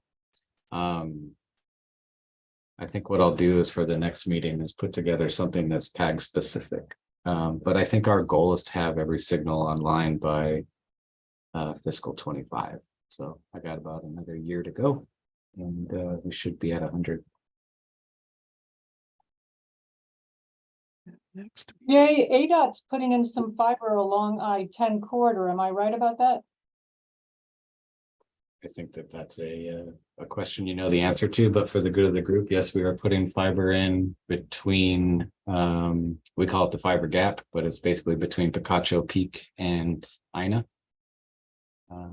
I think what I'll do is for the next meeting is put together something that's PAG specific. But I think our goal is to have every signal online by fiscal 25. So I got about another year to go, and we should be at 100. Next. Yay, ADOT's putting in some fiber along I-10 corridor. Am I right about that? I think that that's a question you know the answer to, but for the good of the group, yes, we are putting fiber in between, we call it the fiber gap, but it's basically between Picacho Peak and Ina.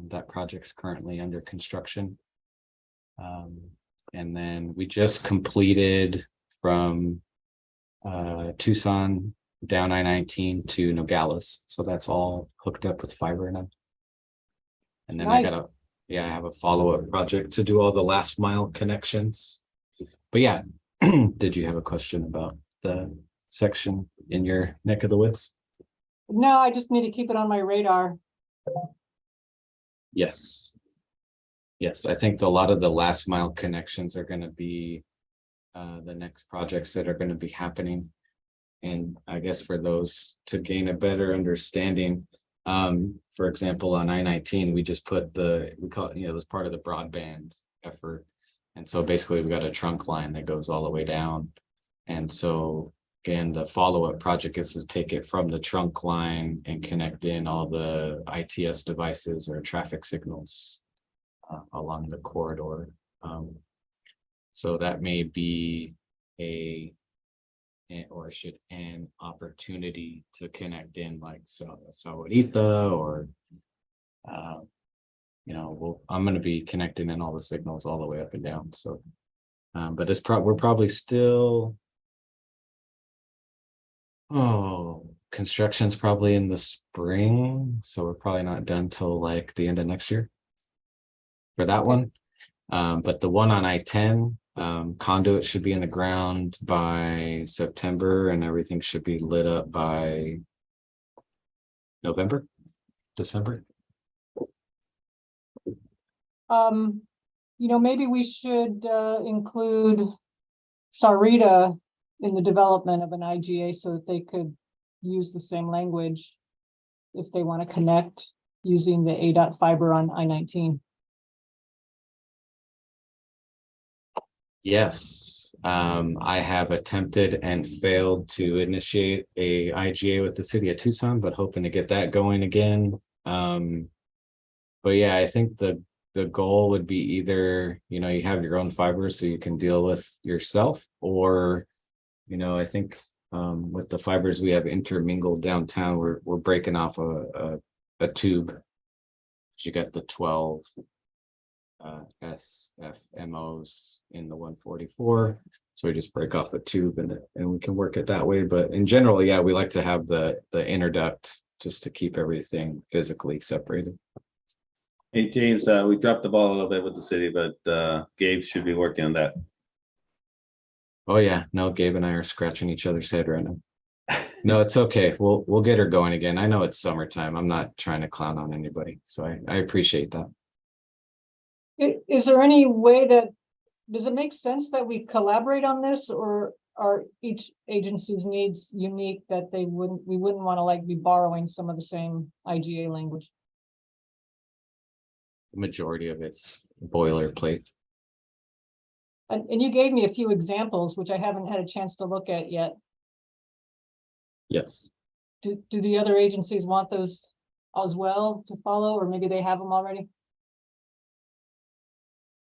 That project's currently under construction. And then we just completed from Tucson down I-19 to Nogales. So that's all hooked up with fiber now. And then Nice. I have a follow-up project to do all the last mile connections. But yeah, did you have a question about the section in your neck of the woods? No, I just need to keep it on my radar. Yes. Yes, I think a lot of the last mile connections are going to be the next projects that are going to be happening. And I guess for those to gain a better understanding, for example, on I-19, we just put we call it, as part of the broadband effort. And so basically we got a trunk line that goes all the way down. And so again, the follow-up project is to take it from the trunk line and connect in all the ITS devices or traffic signals along the corridor. So that may be an opportunity to connect in like Sahuarita or I'm going to be connecting in all the signals all the way up and down. So but we're probably still construction's probably in the spring, so we're probably not done till like the end of next year for that one. But the one on I-10, conduit should be in the ground by September and everything should be lit up by December. Maybe we should include Sarita in the development of an IGA so that they could use the same language if they want to connect using the ADOT fiber on I-19. Yes, I have attempted and failed to initiate a IGA with the city of Tucson, but hoping to get that going again. But yeah, I think the goal would be either, you have your own fiber so you can deal with yourself, or, I think with the fibers we have intermingled downtown, we're breaking off a tube. You got the 12 SFMOs in the 144, so we just break off a tube and we can work it that way. But in general, yeah, we like to have the interduct just to keep everything physically separated. Hey, James, we dropped the ball a little bit with the city, but Gabe should be working on that. Oh yeah, no, Gabe and I are scratching each other's head right now. No, it's okay. We'll get her going again. I know it's summertime. I'm not trying to clown on anybody, so I appreciate that. Is there any way does it make sense that we collaborate on this, or are each agency's needs unique that we wouldn't want to like be borrowing some of the same IGA language? The majority of it's boilerplate. And you gave me a few examples, which I haven't had a chance to look at yet. Yes. Do the other agencies want those as well to follow, or maybe they have them already?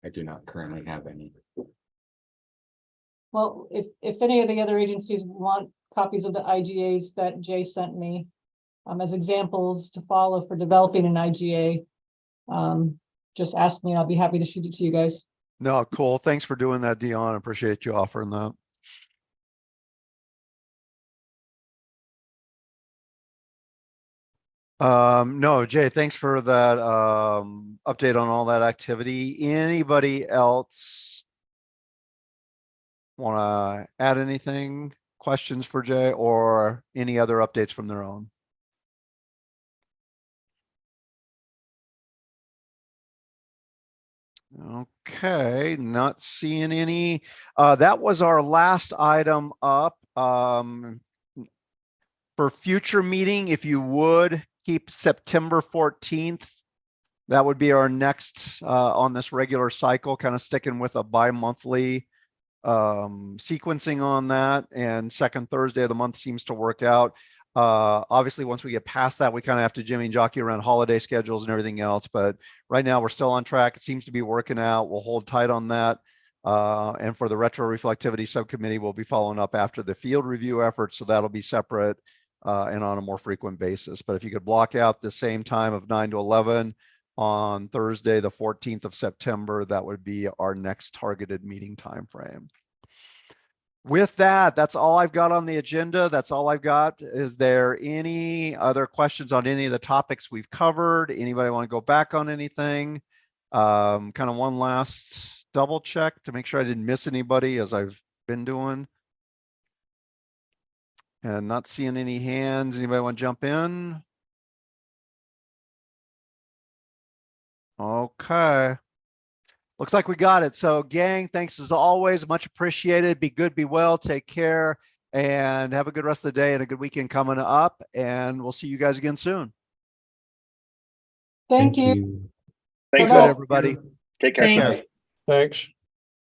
I do not currently have any. Well, if any of the other agencies want copies of the IGAs that Jay sent me as examples to follow for developing an IGA, just ask me. I'll be happy to shoot it to you guys. No, cool. Thanks for doing that, Dion. I appreciate you offering that. No, Jay, thanks for that update on all that activity. Anybody else want to add anything, questions for Jay, or any other updates from their own? Okay, not seeing any. That was our last item up. For future meeting, if you would keep September 14th, that would be our next on this regular cycle, kind of sticking with a bi-monthly sequencing on that, and second Thursday of the month seems to work out. Obviously, once we get past that, we kind of have to jimmy and jockey around holiday schedules and everything else. But right now, we're still on track. It seems to be working out. We'll hold tight on that. And for the retroreflectivity subcommittee, we'll be following up after the field review effort. So that'll be separate and on a more frequent basis. But if you could block out the same time of 9 to 11 on Thursday, the 14th of September, that would be our next targeted meeting time frame. With that, that's all I've got on the agenda. That's all I've got. Is there any other questions on any of the topics we've covered? Anybody want to go back on anything? Kind of one last double check to make sure I didn't miss anybody as I've been doing. And not seeing any hands. Anybody want to jump in? Okay. Looks like we got it. So gang, thanks as always. Much appreciated. Be good, be well, take care, and have a good rest of the day and a good weekend coming up. And we'll see you guys again soon. Thank you. Thanks, Good night, all. everybody. Take care. Thanks. Thanks.